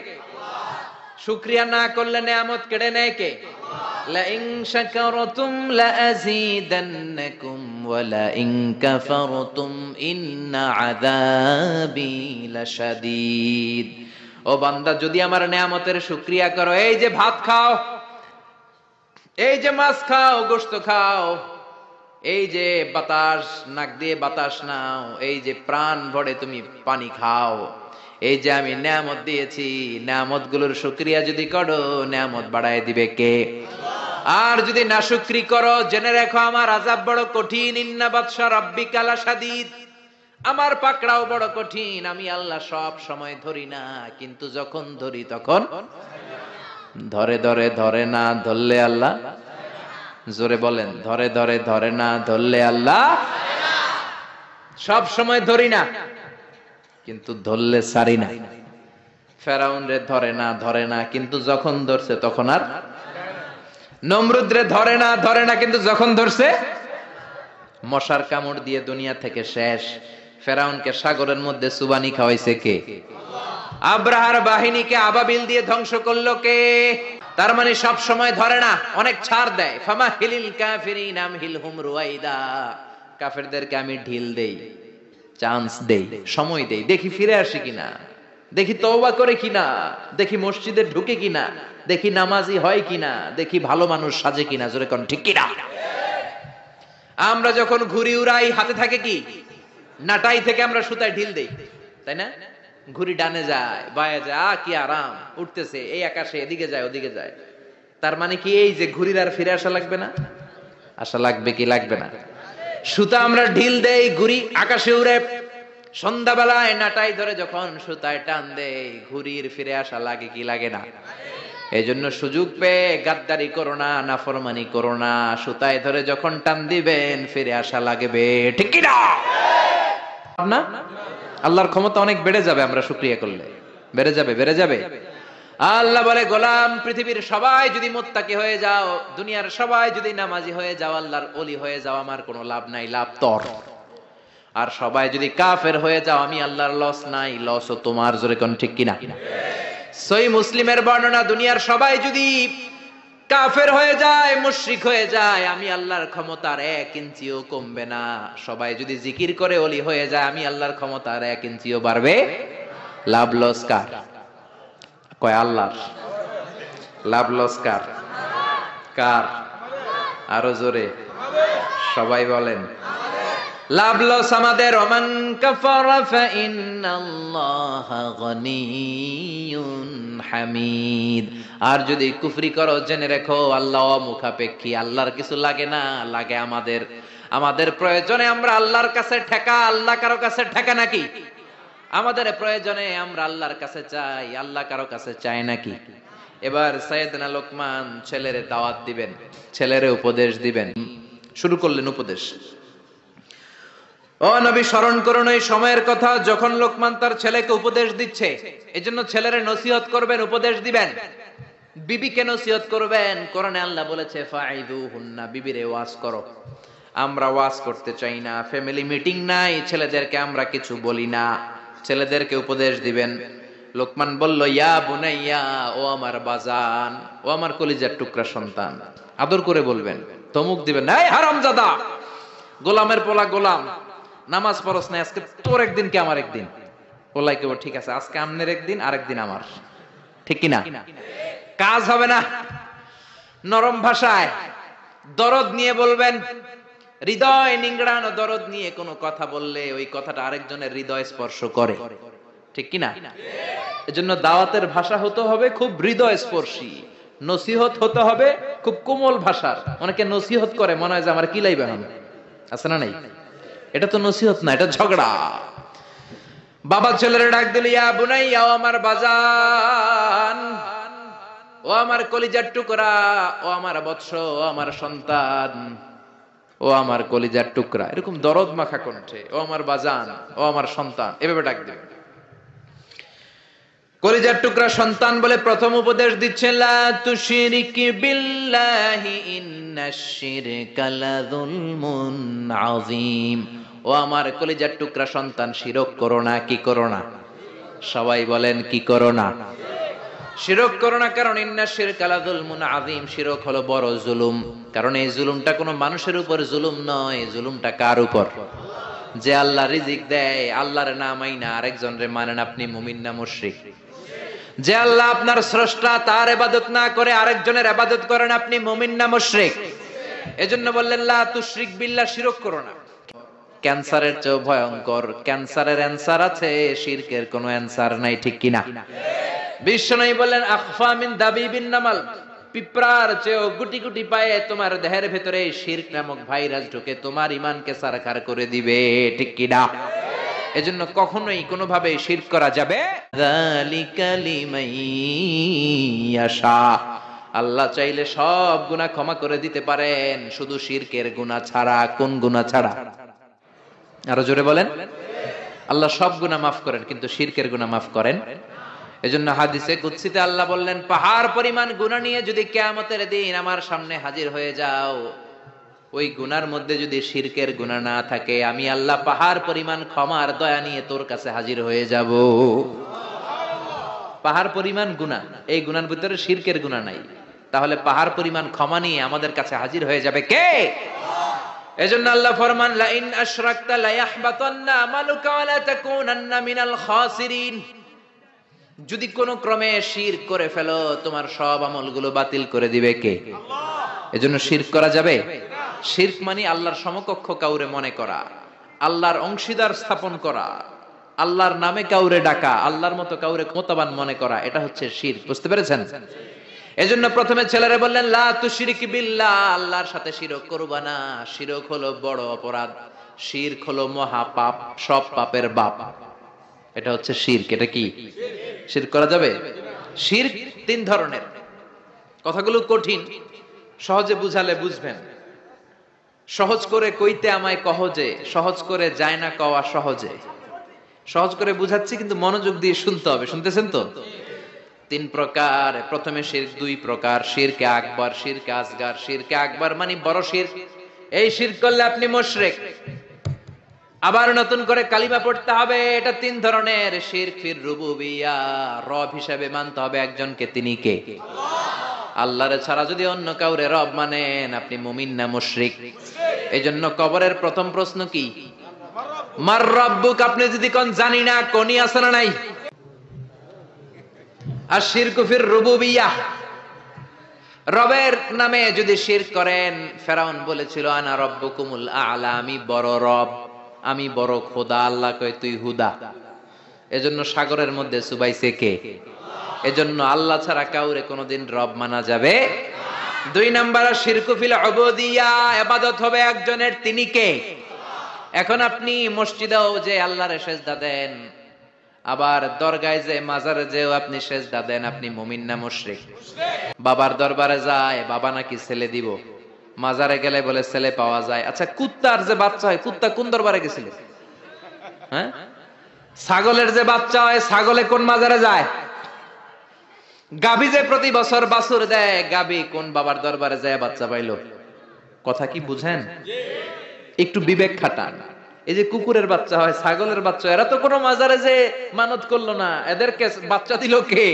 শুকরিয়া না করলে নেয়ামত কেড়ে নেয় কে? লাইন শাকারতুম লাযীদান্নাকুম ওয়া লাইন কাফারতুম ইন্না আযাবি লাশাদীদ। ও বান্দা, যদি আমার নেয়ামতের শুকরিয়া করো, এই যে ভাত খাও, এই যে মাছ খাও, গোশত খাও, এই যে বাতাস নাক দিয়ে বাতাস নাও, এই যে প্রাণ ভরে তুমি পানি খাও, এই যে আমি নেয়ামত দিয়েছি, নেয়ামত গুলোর শুকরিয়া যদি করো, নেয়ামত বাড়ায় দিবে কে? আর যদি নাশুকরি করো, জেনে রাখো আমার আযাব বড় কঠিন। ইন্না বাতশা রাব্বিকা লাশাদীদ। আমার পাকড়াও বড় কঠিন। আমি আল্লাহ সব সময় ধরি না, কিন্তু যখন ধরি তখন ধরে ধরে ধরে না ধরলে আল্লাহ, জোরে বলেন, ধরে ধরে ধরে না ধরলে আল্লাহ। সব সময় ধরি না, কিন্তু ধরলে সারি না। ফেরাউন রে ধরে না, কিন্তু যখন ধরছে তখন আর। নমরুদ রে ধরে না, কিন্তু যখন ধরছে মশার কামড় দিয়ে দুনিয়া থেকে শেষ। ফেরাউনকে সাগরের মধ্যে সুবানি খাওয়াইছে কে? আব্রাহার বাহিনীকে আবাবিল দিয়ে ধ্বংস করলো কে? তার মানে সব সময় ধরে না, অনেক ছাড় দেয়। ফামাহিলিল কাফিরিন আমহিলহুম রুয়াইদা। কাফেরদেরকে আমি ঢিল দেই, চান্স দেই, সময় দেই, দেখি ফিরে আসে কিনা, দেখি তওবা করে কিনা, দেখি মসজিদে ঢুকে কিনা, দেখি নামাজি হয় কিনা, দেখি ভালো মানুষ সাজে কিনা। জোরে কোন ঠিক কিনা? আমরা যখন ঘুড়ি উড়াই, হাতে থাকে কি? নাটাই থেকে আমরা সুতায় ঢিল দেই, তাই না? ঘুড়ি ডানে যায়, বায়ে যায়, কি আরাম, উঠতেছে এই আকাশে, এদিকে যায় ওদিকে যায়। তার মানে কি এই যে ঘুড়ির আর ফিরে আসা লাগবে না? আসা লাগবে কি লাগবে না? সুতা আমরা ঢিল দেই, ঘুড়ি আকাশে উড়ে। সন্ধ্যাবেলায় নাটাই ধরে যখন সুতায় টান দেই, ঘুড়ির ফিরে আসা লাগে কি লাগে না? এই জন্য সুযোগ পেয়ে গাদ্দারি করো না, নাফরমানি করো না। সুতায় ধরে যখন টান দিবেন, ফিরে আসা লাগবে, ঠিক কি না? না, আল্লাহর ক্ষমতা অনেক বেড়ে যাবে আমরা শুকরিয়া করলে। বেড়ে যাবে। আল্লাহ বলে, গোলাম, পৃথিবীর সবাই যদি মুত্তাকি হয়ে যাও, দুনিয়ার সবাই যদি নামাজি হয়ে যাও, আল্লাহর ওলি হয়ে যাও, আমার কোনো লাভ নাই, লাভ তোর। আর সবাই যদি কাফের হয়ে যাও, আমি আল্লাহর লস নাই, লসও তোমার। জোরে কোন ঠিক কিনা? সহিহ মুসলিমের বর্ণনা, দুনিয়ার সবাই যদি কাফের হয়ে যায়, মুশরিক হয়ে যায়, আমি আল্লাহর ক্ষমতার 1 ইঞ্চিও কমবে না। সবাই যদি জিকির করে ওলি হয়ে যায়, আমি আল্লাহর ক্ষমতার 1 ইঞ্চিও বাড়বে। লাভ লস কার? কয় আল্লাহর। লাভ লস কার? কার? আরো জোরে সবাই বলেন। লাভ লস আমাদের। ওমান কাফারা ফাইন্নাল্লাহা গনিয়্যুন হামিদ। আর যদি কুফরি করো, জেনে রেখো আল্লাহ মুখাপেক্ষী, আল্লাহর কিছু লাগে না, লাগে আমাদের। আমাদের প্রয়োজনে আমরা আল্লাহর কাছে ঠেকা, আল্লাহ কারো কাছে ঠেকা নাকি? আমাদের প্রয়োজনে আমরা আল্লাহর কাছে চাই, আল্লাহ কারো কাছে চায় নাকি? এবার সাইয়েদনা লোকমান ছেলেরে দাওয়াত দিবেন, ছেলেরে উপদেশ দিবেন। শুরু করলেন উপদেশ। ও নবী, স্মরণ করুন ওই সময়ের কথা যখন লোকমান তার ছেলেকে উপদেশ দিচ্ছে। এজন্য ছেলেরে নসিহত করবেন, উপদেশ দিবেন। বিবিকে নসিহত করবেন। কোরআনে আল্লাহ বলেছে ফাইদুহুন্না, বিবিরে ওয়াজ করো। আমরা ওয়াজ করতে চাই না, ফ্যামিলি মিটিং নাই, ছেলেদেরকে আমরা কিছু বলি না, ছেলেদেরকে উপদেশ দিবেন। লোকমান বলল, ইয়া বুনাইয়া, ও আমার বাজান, ও আমার কলিজার টুকরা সন্তান। আদর করে বলবেন, ধমক দিবেন না, এই হারামজাদা, গোলামের পোলা গোলাম, নামাজ পড়স না, আজকে তোর একদিন কি আমার একদিন। পোলাই কেবল ঠিক আছে, আজকে আমনের একদিন, আরেকদিন আমার, ঠিক কিনা? কাজ হবে না। নরম ভাষায় দরদ নিয়ে বলবেন। হৃদয় নিংড়ানো দরদ নিয়ে কোনো কথা বললে ওই কথাটা আরেকজনের হৃদয় স্পর্শ করে, ঠিক কিনা? এজন্য দাওয়াতের ভাষা হতে হবে খুব হৃদয় স্পর্শী, নসিহত হতে হবে খুব কোমল ভাষার। অনেকে নসিহত করে মনে হয় যে আমার কি লাইবে, আছে না নাই? এটা তো নসিহত না, এটা ঝগড়া। বাবা ছেলেরে ডাক দিল, ইয়া বুনাইয়া, ও আমার বাজান, ও আমার কলিজার টুকরা, ও আমার বৎস, ও আমার সন্তান, ও আমার কলিজার টুকরা, এরকম দরদ মাখা কণ্ঠে, ও আমার বাজান, ও আমার সন্তান, এভাবে ডাক দিবেন। কলিজার টুকরা সন্তান বলে প্রথম উপদেশ দিচ্ছেন, লা তুশরিক বিল্লাহি ইন্নাশ শিরকা লাযুলমুন আযীম। ও আমার কলিজার টুকরা সন্তান, শিরক করো না। কি করো না? সবাই বলেন, কি করো না? শিরক করো না। কারণ ইন্নাশ শিরকা লাযুলমুন আযীম, শিরক হলো বড় জুলুম। কারণ এই জুলুমটা কোনো মানুষের উপর জুলুম নয়, জুলুমটা কার উপর? যে আল্লাহ রিজিক দেয়, আল্লাহর না মাইনা আরেকজনের মানেন, আপনি মুমিন না মুশরিক? যে আল্লাহ আপনার স্রষ্টা, তার ইবাদত না করে আরেকজনের ইবাদত করেন, আপনি মুমিন না মুশরিক? এজন্য বললেন, লা তুশরিক বিল্লাহ, শিরক করো না। ক্যান্সারের চেয়ে ভয়ঙ্কর, ক্যান্সারের অ্যানসার আছে, শিরকের কোনো অ্যানসার নাই, ঠিক কিনা? বিশ্বনবী বললেন, আখফা মিন দাবিবিন নামাল, পিঁপড়ার চেয়েও গুটি গুটি পায়ে তোমার দেহের ভেতরে শিরক নামক ভাইরাস ঢুকে তোমার ঈমানকে সারখার করে দিবে, ঠিক কিনা? এজন্য কখনোই কোনোভাবে শিরক করা যাবে। যালিকা লিমান ইয়াশা, আল্লাহ চাইলে সব গুনাহ ক্ষমা করে দিতে পারেন, শুধু শিরকের গুনাহ ছাড়া। কোন গুনাহ ছাড়া? আরো জোরে বলেন। আল্লাহ সব গুনাহ মাফ করেন, কিন্তু শিরকের গুনাহ মাফ করেন। এজন্য হাদিসে কুদসিতে আল্লাহ বললেন, পাহাড় পরিমাণ গুনাহ নিয়ে যদি কিয়ামতের দিন আমার সামনে হাজির হয়ে যাও, ওই গুনার মধ্যে যদি শিরকের গুনাহ না থাকে, আমি আল্লাহ পাহাড় পরিমাণ ক্ষমার দয়া নিয়ে তোর কাছে হাজির হয়ে যাব। পাহাড় পরিমাণ গুনাহ, এই গুনার ভিতরে শিরকের গুনাহ নাই, তাহলে পাহাড় পরিমাণ ক্ষমা নিয়ে আমাদের কাছে হাজির হয়ে যাবে কে? এজন্য আল্লাহ ফরমান, লা ইন আশরাকতা লা ইয়াহবাতান্না আমালুকা ওয়া লা তাকুনান্না মিনাল খাসিরিন। যদি কোন ক্রমে শিরক করে ফেলো, তোমার সব আমলগুলো বাতিল করে দিবে কে? আল্লাহ। এজন্য শিরক করা যাবে? শিরক মানে আল্লাহর সমকক্ষ কাউরে মনে করা, আল্লাহর অংশীদার স্থাপন করা, আল্লাহর নামে কাউরে ডাকা, আল্লাহর মতো কাউরে ক্ষমতাবান মনে করা, এটা হচ্ছে শিরক। বুঝতে পেরেছেন? এজন্য প্রথমে ছেলেরা বললেন, লা তুশরিক বিল্লাহ, আল্লাহর সাথে শিরক করবা না। শিরক হলো বড় অপরাধ, শিরক হলো মহা পাপ, সব পাপের বাপ। এটা হচ্ছে শিরক। এটা কি? শিরক করা যাবে? শিরক 3 ধরনের। কথাগুলো কঠিন, সহজে বুঝালে বুঝবেন। সহজ করে কইতে আমায় কহজে, সহজ করে যায় না কওয়া সহজে। সহজ করে বুঝাচ্ছি, কিন্তু মনোযোগ দিয়ে শুনতে হবে। শুনতেছেন তো? 3 প্রকার। প্রথমে শিরক 2 প্রকার, শিরকে আকবার, শিরকে আসগার। শিরকে আকবার মানে বড় শিরক, এই শিরক করলে আপনি মুশরিক। আবার নতুন করে কালিমা পড়তে হবে। এটা 3 ধরনের। শিরক ফির রুবুবিয়্যাহ, রব হিসেবে মানতে হবে একজনকে, তিনি কে? আল্লাহ। আল্লাহরে ছাড়া যদি অন্য কাউরে রব মানেন আপনি মুমিন না মুশরিক? এইজন্য কবরের প্রথম প্রশ্ন কি? মার রব্বুক। আপনি যদি কোন জানি না, কোনি আছে না নাই? আশিরকু ফির রুবুবিয়াহ, রবের নামে যদি শিরক করেন, ফেরাউন বলেছিল আনা রব্বুকুমুল আ'লা, আমি বড় রব, আমি বড় খোদা। আল্লাহ কয় তুই হুদা। এজন্য সাগরের মধ্যে চুবাইছে কে? এজন্য আল্লাহ ছাড়া কাউরে কোনোদিন রব মানা যাবে। 2 নাম্বার শিরকু ফিল উবুদিয়্যা, ইবাদত হবে একজনের, তিনি কে? এখন আপনি মসজিদেও যে আল্লাহরে সেজদা দেন, আবার দরগায় যে মাজারে যেও আপনি সেজদা দেন, আপনি মুমিন না মুশরিক? বাবার দরবারে যায়, বাবা নাকি ছেলে দিব, মাজারে গেলে বলে ছেলে পাওয়া যায়। আচ্ছা, কুত্তার যে বাচ্চা হয়, কুত্তা কোন দরবারে গেছিল? হ্যাঁ, ছাগলের যে বাচ্চা হয়, ছাগলে কোন মাজারে যায়? গাভী যে প্রতি বছর বাছুর দেয়, গাভী কোন বাবার দরবারে যায় বাচ্চা পাইলো? কথা কি বুঝেন? একটু বিবেক খাটান। এই যে কুকুরের বাচ্চা হয়, ছাগলের বাচ্চা, এরা তো কোনো মাজারে যে মানত করলো না, এদেরকে বাচ্চা দিল কে?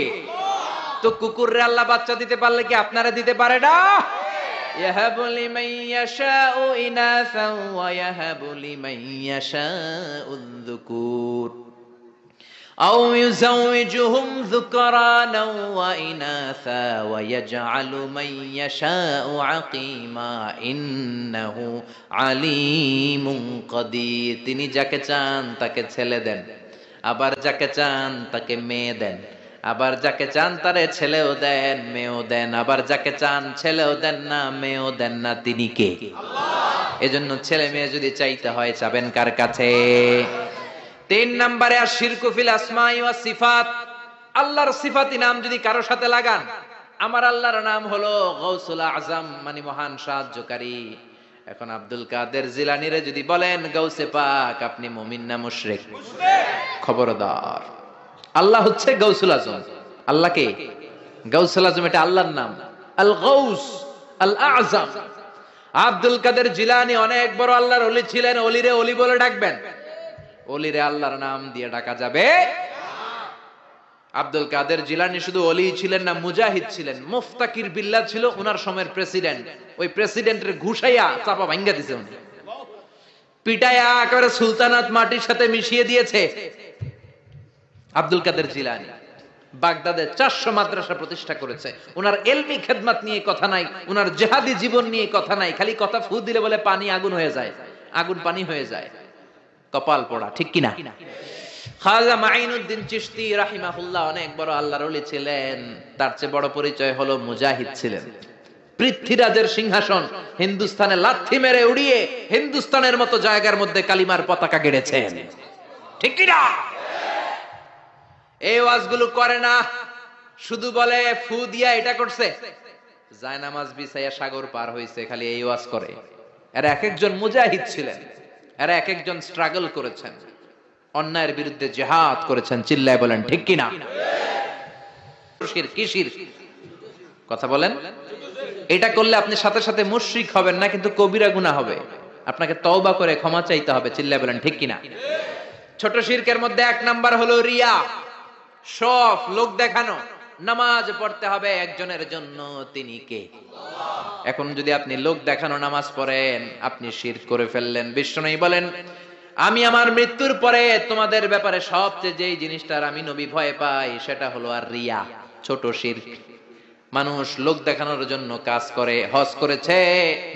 তো কুকুররে আল্লাহ বাচ্চা দিতে পারলে কি আপনারা দিতে পারে না? ইয়াহাবু লিমান ইয়াশাউ ইনাসা ওয়া ইয়াহাবু লিমান ইয়াশাউ যুকুর আও ইউযাওয়িজুহুম যুকরানা ওয়া ইনাসা ওয়া ইয়াজআলু মান ইয়াশাউ আকিমা ইন্নাহু আলীমুন কাদির। তিনি যাকে চান তাকে ছেলে দেন, আবার যাকে চান তাকে মেয়ে দেন, আবার যাকে চান তারে ছেলেও দেন মেয়েও দেন, আবার যাকে চান ছেলেও দেন না মেয়েও দেন না। তিনি কে? আল্লাহ। এজন্য ছেলে মেয়ে যদি চাইতে হয়, চাবেন কার কাছে? 3 নম্বরে আশিরকু ফিল আসমাই ওয়াস সিফাত, আল্লাহর সিফাতি নাম যদি কারো সাথে লাগান। আমার আল্লাহর নাম হলো গাউসুল আজম, মানে মহান সাহায্যকারী। এখন আব্দুল কাদের জিলানীরে যদি বলেন গাউসে পাক, আপনি মুমিন না মুশরিক? খবরদার, আল্লাহ হচ্ছে গাউসুল আজম। আল্লাহ কে? গাউসুল আজম, এটা আল্লাহর নাম, আল গাউস আল আজম। আব্দুল কাদের জিলানী অনেক বড় আল্লাহর ওলি ছিলেন। ওলিরে ওলি বলে ডাকবেন? ওলিরে আল্লাহর নাম দিয়ে ডাকা যাবে? আব্দুল কাদের জিলানী শুধু ওলি ছিলেন না, মুজাহিদ ছিলেন। মুফতাকির বিল্লাহ ছিল ওনার সময়ের প্রেসিডেন্ট। ওই প্রেসিডেন্টের ঘুষাইয়া চাপা ভাঙ্গা দিছে উনি, পিটাইয়া একেবারে সুলতানাত মাটির সাথে মিশিয়ে দিয়েছে। আব্দুল কাদের জিলানী বাগদাদে 400 মাদ্রাসা প্রতিষ্ঠা করেছে। ওনার এলমি খেদমত নিয়ে কথা নাই, ওনার জিহাদি জীবন নিয়ে কথা নাই, খালি কথা ফু দিলে বলে পানি আগুন হয়ে যায়, আগুন পানি হয়ে যায়। কপাল পোড়া, ঠিক কিনা? খাজা মাইনুদ্দিন চিশতি রাহিমাহুল্লাহ অনেক বড় আল্লাহর ওলি ছিলেন। তার চেয়ে বড় পরিচয় হলো মুজাহিদ ছিলেন। পৃথ্বীরাজের সিংহাসন হিন্দুস্তানে লাথি মেরে উড়িয়ে হিন্দুস্তানের মতো জায়গার মধ্যে কালিমার পতাকা গেড়েছেন, ঠিক কিনা? এই ওয়াজগুলো করে না, শুধু বলে ফু দিয়া এটা করছে, যায় নামাজ বিছাইয়া সাগর পার হইছে, খালি এই ওয়াজ করে। এরা এক একজন মুজাহিদ ছিলেন, এরা এক একজন স্ট্রাগল করেছেন, অন্যায়ের বিরুদ্ধে জিহাদ করেছেন। চিল্লায় বলেন ঠিক কিনা? কিসির কথা বলেন? এটা করলে আপনি সাথে সাথে মুশরিক হবেন না, কিন্তু কবিরা গুনাহ হবে। আপনাকে তওবা করে ক্ষমা চাইতে হবে। চিল্লায় বলেন ঠিক কিনা? ছোট শিরকের মধ্যে 1 নাম্বার হলো রিয়া, সব লোক দেখানো। নামাজ পড়তে হবে একজনের জন্য, তিনি কে? আল্লাহ। এখন যদি আপনি লোক দেখানো নামাজ পড়েন, আপনি শিরক করে ফেললেন। বিষ্ণু বলেন, আমি আমার মৃত্যুর পরে তোমাদের ব্যাপারে সবচেয়ে যেই জিনিসটার আমি নবী ভয় পাই, সেটা হলো আর রিয়া, ছোট শিরক। মানুষ লোক দেখানোর জন্য কাজ করে। হজ করেছে,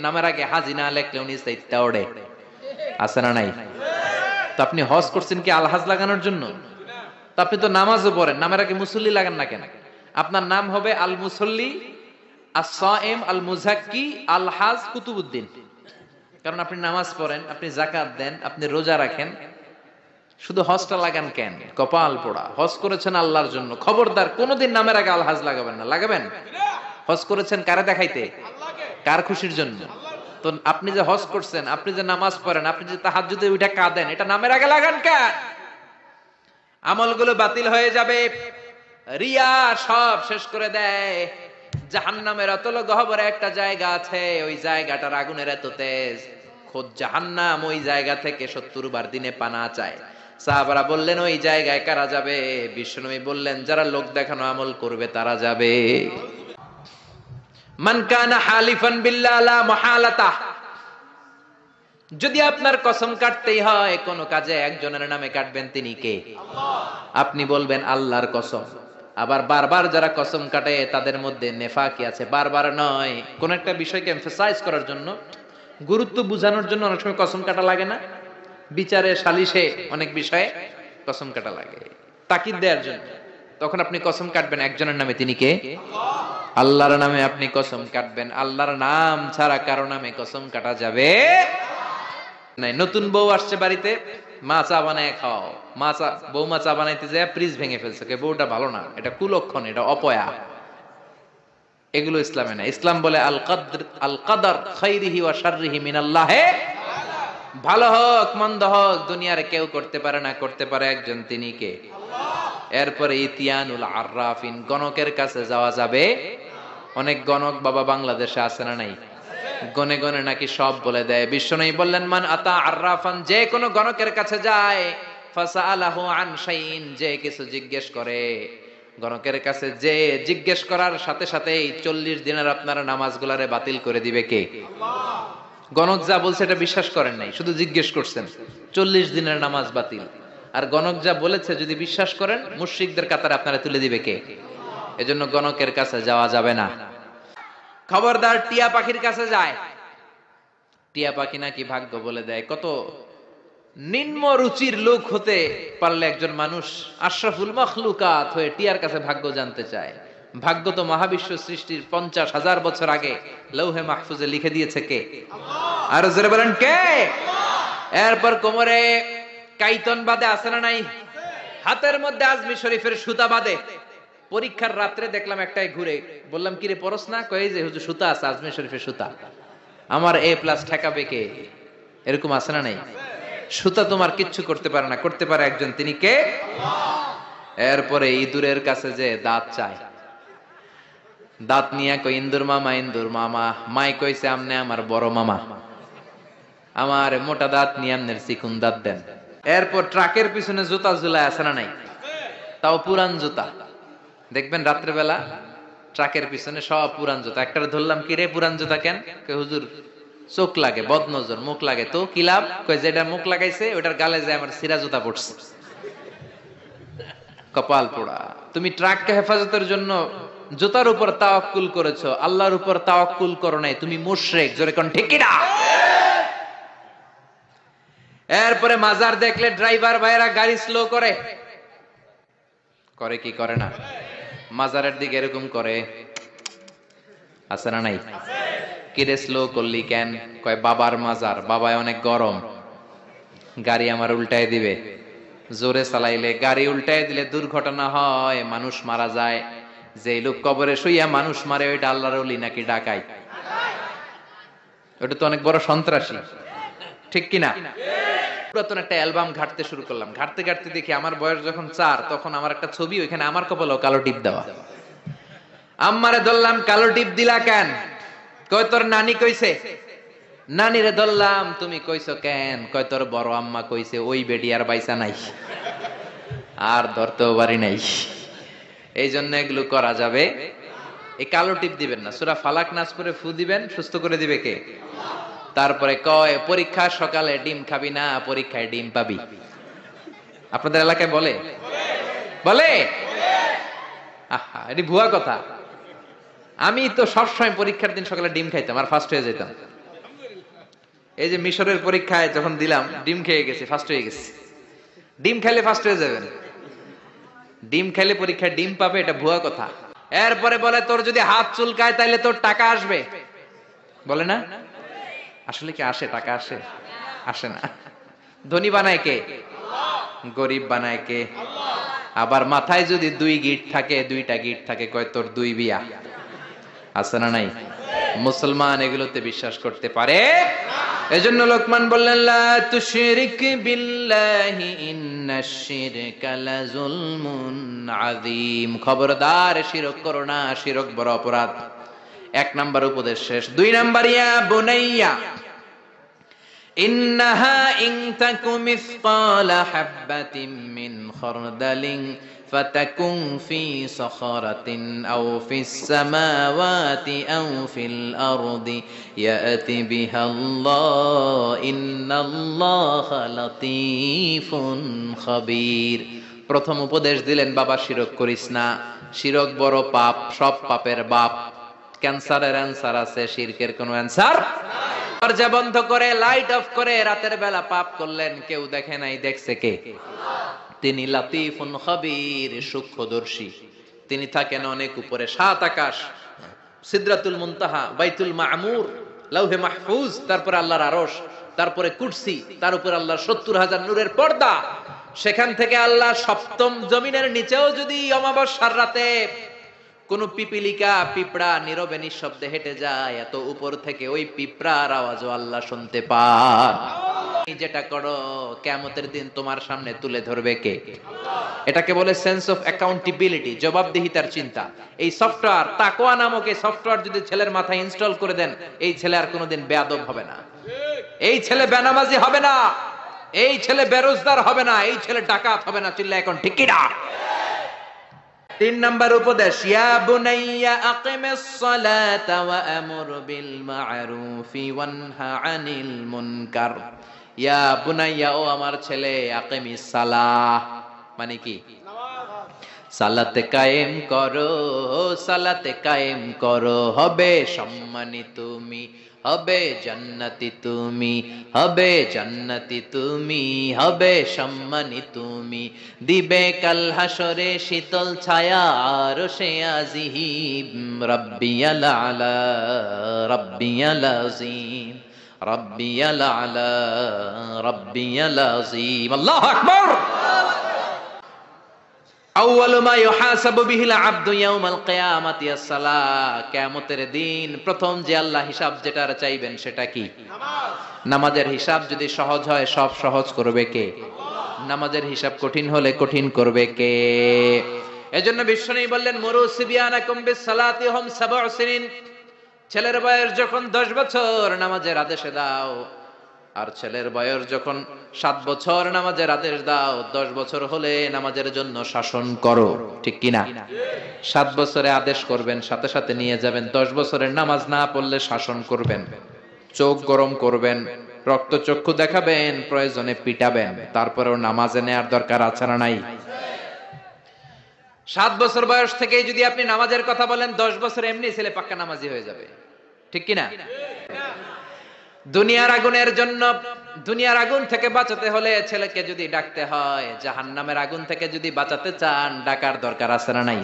নামের আগে হাজি না লেখলে উনি সাইটটা ওড়ে, আছে না নাই? তো আপনি হজ করছেন কি আলহাজ লাগানোর জন্য? তো আপনি তো নামাজও পড়েন, নামের আগে মুসল্লি লাগান না কেন? আপনার নাম হবে আল মুসল্লি, আস-সাইম, আল মুজাক্কি, আল হাজ কুতুবউদ্দিন। কারণ আপনি নামাজ পড়েন, আপনি যাকাত দেন, আপনি রোজা রাখেন। শুধু হজটা লাগান কেন? কপাল পোড়া। হজ করেছেন আল্লাহর জন্য, খবরদার কোনোদিন নামের আগে আল হাজ লাগাবেন না। লাগাবেন? হজ করেছেন কারে দেখাইতে? কার খুশির জন্য? তো আপনি যে হজ করছেন, আপনি যে নামাজ পড়েন, আপনি যে তাহাজ্জুদে উঠে কাঁদেন, এটা নামের আগে লাগান কেন? আমলগুলো বাতিল হয়ে যাবে। রিয়া সব শেষ করে দেয়। জাহান্নামের অতল গহ্বরে একটা জায়গা আছে, ওই জায়গাটার আগুনের এত তেজ, খোদ জাহান্নাম ওই জায়গা থেকে 70 বার দিনে পানা চায়। সাহাবারা বললেন, ওই জায়গায় কারা যাবে? বিশ্বনবী বললেন, যারা লোক দেখানো আমল করবে তারা যাবে। মান কানা হালিফান বিল্লাহ লা মুহালাতা, যদি আপনার কসম কাটতেই হয় কোন কাজে একজনের নামে কাটবেন, তিনি কে? আপনি বলবেন আল্লাহর কসম। আবার বারবার যারা কসম কাটে তাদের মধ্যে নেফাকি আছে, বারবার নয়, কোন একটা বিষয়কে এমফাসাইজ করার জন্য, গুরুত্ব বোঝানোর জন্য অনেক সময় কসম কাটা লাগে না? বিচারে সালিশে অনেক বিষয়ে কসম কাটা লাগে তাকিদ দেওয়ার জন্য। তখন আপনি কসম কাটবেন একজনের নামে, তিনি কে? আল্লাহর নামে আপনি কসম কাটবেন। আল্লাহর নাম ছাড়া কারো নামে কসম কাটা যাবে নাই। নতুন বউ আসছে বাড়িতে, মা চা বানায় খাওয়াও, বৌমা চা বানাইতে যায় ফ্রিজ ভেঙে ফেলছে, বউটা ভালো না, এটা কুলক্ষণ, এটা অপয়া। এগুলো ইসলামে না। ইসলাম বলে আল কদর খাইরিহি ওয়া শাররিহি মিনাল্লাহ, ভালো হোক মন্দ হোক দুনিয়ার কেউ করতে পারে না, করতে পারে একজন, তিনি কে? এরপরে ইতিয়ানুল আররাফিন, গণকের কাছে যাওয়া যাবে। অনেক গণক বাবা বাংলাদেশে আছে না নাই? গনে গনে নাকি সব বলে দেয়। বিশ্বনবী বললেন, মান আতা আররাফান, যে কোন গণকের কাছে যায়, ফাসাআলাহু আন শাইইন, যে কিছু জিজ্ঞেস করে, গণকের কাছে যে জিজ্ঞেস করার সাথে সাথেই 40 দিনের আপনার নামাজগুলারে বাতিল করে দিবে কে? গণক যা বলছে এটা বিশ্বাস করেন নাই, শুধু জিজ্ঞেস করছেন, 40 দিনের নামাজ বাতিল। আর গণক যা বলেছে যদি বিশ্বাস করেন, মুশরিকদের কাতারে আপনারা তুলে দিবে কে? এজন্য গণকের কাছে যাওয়া যাবে না। খবরদার টিয়া পাখির কাছে যায়, টিয়া পাখি নাকি ভাগ্য বলে দেয়। কত নিম্ন রুচির লোক হতে পারলে একজন মানুষ আশরাফুল মাখলুকাত হয়ে টিয়ার কাছে ভাগ্য জানতে চায়। ভাগ্য তো মহাবিশ্ব সৃষ্টির 50,000 বছর আগে লৌহে মাহফুজে লিখে দিয়েছে কে? আর জোরে বলেন কে? এরপর কোমরে কাইতন বাঁধে, আছে না নাই? হাতের মধ্যে আজমি শরীফের সুতা বাঁধে। পরীক্ষার রাত্রে দেখলাম একটাই ঘুরে, বললাম কিরে পরশ না? কই যে হুজুর সুতা আছে, আজমি শরীফের সুতা। আমার A+ ঠেকাবে কে? এরকম আছে না নাই? সুতা তোমার কিচ্ছু করতে পারে না, করতে পারে একজন, তিনি কে? এরপরে ইঁদুরের কাছে যে দাঁত চায়, দাঁত নিয়ে কই ইন্দুর মামা, ইন্দুর মামা। মাই কইছে, আমনে আমার বড় মামা, আমার মোটা দাঁত নিয়ে আমনের চিকুন দাঁত দেন। এরপর ট্রাকের পিছনে জুতা ঝুলায়, আছে না নাই? তাও পুরান জুতা। দেখবেন রাত্রেবেলা ট্রাকের পিছনে সব পুরান জুতা। একটা ধরলাম, কি রে পুরান জুতা কেন? হুজুর চোখ লাগে, বদনজর, মুখ লাগে। তো কি লাভ? কই যেটা মুখ লাগাইছে ওটার গালে যায় আমার সিরা জুতা পড়ছে। কপাল পোড়া। তুমি ট্রাককে হেফাজতের জন্য জুতার উপর তাওয়াক্কুল করেছো, আল্লাহর উপর তাওয়াক্কুল করো নাই, তুমি মুশরিক। জোরে কোন ঠিক কি না? এরপরে মাজার দেখলে ড্রাইভার ভাইরা গাড়ি স্লো করে, করে কি করে না? মাজারের দিকে এরকম করে, আছে না নাই? কিরে স্লো করলি কেন? কয় বাবার মাজার, বাবায় অনেক গরম, গাড়ি আমার উল্টায় দিবে। জোরে চালাইলে, গাড়ি উল্টায় দিলে দুর্ঘটনা হয়, মানুষ মারা যায়। যে লোক কবরে শুইয়া মানুষ মারে, ওইটা আল্লাহর ওলি নাকি ডাকাই? ওটা তো অনেক বড় সন্ত্রাসী, ঠিক কিনা? পুরাতন একটা অ্যালবাম ঘাটতে শুরু করলাম, ঘাটতে ঘাটতে দেখি আমার বয়স যখন 4, তখন আমার একটা ছবি, ওইখানে আমার কপালেও কালো টিপ দেওয়া। আম্মারে ধরলাম, কালো টিপ দিলা কেন? কয় তোর নানি কইছে। নানিরে ধরলাম, তুমি কইছো কেন? কয় তোর বড় আম্মা কইছে, ওই বেডি আর বাইসা নাই, আর ধরতেও পারি নাই। এই জন্য এগুলো করা যাবে। এই কালো টিপ দিবেন না। সূরা ফালাক নাস করে ফু দিবেন, সুস্থ করে দিবে কে? তারপরে কয় পরীক্ষা সকালে ডিম খাবি না, পরীক্ষায় ডিম পাবি। আপনাদের এলাকায় বলে? বলে? আহা, এটি ভুয়া কথা। আমি তো সবসময় পরীক্ষার দিন সকালে ডিম খাইতাম আর ফার্স্ট হয়ে যেতাম। এই যে মিশরের পরীক্ষায় যখন দিলাম, ডিম খেয়ে গেছি, ফার্স্ট হয়ে গেছি। ডিম খাইলে ফার্স্ট হয়ে যাবেন, ডিম খাইলে পরীক্ষায় ডিম পাবে, এটা ভুয়া কথা। এরপরে বলে তোর যদি হাত চুলকায় তাইলে তোর টাকা আসবে, বলে না? আসলে কি আসে? টাকা আসে? আসে না। ধনী বানায় কে? গরিব বানায় কে? আবার মাথায় যদি 2 গিট থাকে, 2টা গিট থাকে, কয় তোর 2 বিয়া, আছে না নাই? মুসলমান এগুলোতে বিশ্বাস করতে পারে? এজন্য লোকমান বললেন, লা তুশরিক বিল্লাহি ইন্নাশ শিরকা লাযুলমুন আযীম। খবরদার শিরক করো না, শিরক বড় অপরাধ। 1 নাম্বার উপদেশ শেষ। 2 নাম্বার, ইয়া বুনাইয়া ইন্নাহা ইন তাকু মিসকালা হাববাতিন মিন খারদালিন ফাতাকুন ফি সখরাতিন আও ফিস সামাওয়াতি আও ফিল আরদি ইয়াতি বিহাল্লাহ ইন্নাল্লাহা লাতীফুন খাবীর। প্রথম উপদেশ দিলেন, বাবা শিরক করিস না, শিরক বড় পাপ, সব পাপের বাপ। ক্যান্সারের অ্যান্সার আছে, শিরকের কোনো অ্যান্সার নাই। দরজা বন্ধ করে লাইট অফ করে রাতের বেলা পাপ করলেন, কেউ দেখে নাই, দেখছে কে? তিনি লাতীফুন খাবীর, সূক্ষ্মদর্শী। তিনি থাকেন অনেক উপরে, 7 আকাশ, সিদরাতুল মুনতাহা, বাইতুল মামুর, লাউহে মাহফুজ, তারপরে আল্লাহর আরশ, তারপরে কুরসি, তার উপর আল্লাহর 70,000 নূরের পর্দা। সেখান থেকে আল্লাহ সপ্তম জমিনের নিচেও যদি অমাবস্যার রাতে কোন পিপিলিকা, পিঁপড়া নীরবে নিঃশব্দে হেঁটে যায়, এত উপর থেকে ওই পিঁপড়ার আওয়াজও আল্লাহ শুনতে পান। যেটা করো কিয়ামতের দিন তোমার সামনে তুলে ধরবে কে? এটাকে বলে সেন্স অফ অ্যাকাউন্টেবিলিটি, জবাবদিহিতার চিন্তা। এই সফটওয়্যার, তাকওয়া নামক এই সফটওয়্যার যদি ছেলের মাথায় ইনস্টল করে দেন, এই ছেলে আর কোনোদিন বেয়াদব হবে না, এই ছেলে বেনামাজি হবে না, এই ছেলে বেরোজগার হবে না, এই ছেলে ডাকাত হবে না। চিল্লা এখন ঠিক কি না? 3 নাম্বার উপদেশ, ইয়া বুনাইয়া আকিমিস সালাতা ওয়া আমুর বিল মা'রুফি ওয়ানহা আনিল মুনকার। ইয়া বুনাইয়া, ও আমার ছেলে, আকিমিস সালাহ মানে কি? সালাতে কায়েম করো, সালাতে কায়েম করো, হবে সম্মানী তুমি, হবে জান্নাতি তুমি, হবে জান্নাতি তুমি, হবে সম্মানী তুমি, দিবে কাল হাসরে শীতল ছায়া আরশে আজিম। রাব্বিয়াল আলা, রাব্বিয়াল আযীম, রাব্বিয়াল আলা, রাব্বিয়াল আযীম। আল্লাহু আকবার। আউয়ালু মা ইউহাসাবু বিহিল আবদু ইয়াউমাল কিয়ামাতি as-সালাহ। কিয়ামতের দিন প্রথম যে আল্লাহ হিসাব যেটার চাইবেন সেটা কি? নামাজ। নামাজের হিসাব যদি সহজ হয়, সব সহজ করবে কে? নামাজের হিসাব কঠিন হলে কঠিন করবে কে? এজন্য বিশ্বনবী বললেন, মুরু সিবিয়ানাকুম বিস-সালাতি হুম 7 সিনিন। ছেলের বয়স যখন 10 বছর নামাজের আদেশ দাও, আর ছেলের বয়স যখন 7 বছর নামাজের আদেশ দাও। 10 বছর হলে নামাজের জন্য শাসন করো, ঠিক কিনা? 7 বছরে আদেশ করবেন, সাথে সাথে নিয়ে যাবেন। 10 বছরের নামাজ না পড়লে শাসন করবেন, চোখ গরম করবেন, রক্তচক্ষু দেখাবেন, প্রয়োজনে পিটাবেন, তারপরেও নামাজে নেয়ার দরকার আছে না নাই? 7 বছর বয়স থেকেই যদি আপনি নামাজের কথা বলেন, 10 বছর এমনি ছেলে পাক্কা নামাজি হয়ে যাবে, ঠিক কিনা? দুনিয়ার আগুনের জন্য, দুনিয়ার আগুন থেকে বাঁচাতে হলে ছেলেকে যদি ডাকতে হয়, জাহান্নামের আগুন থেকে যদি বাঁচাতে চান, ডাকার দরকার আছে না নাই?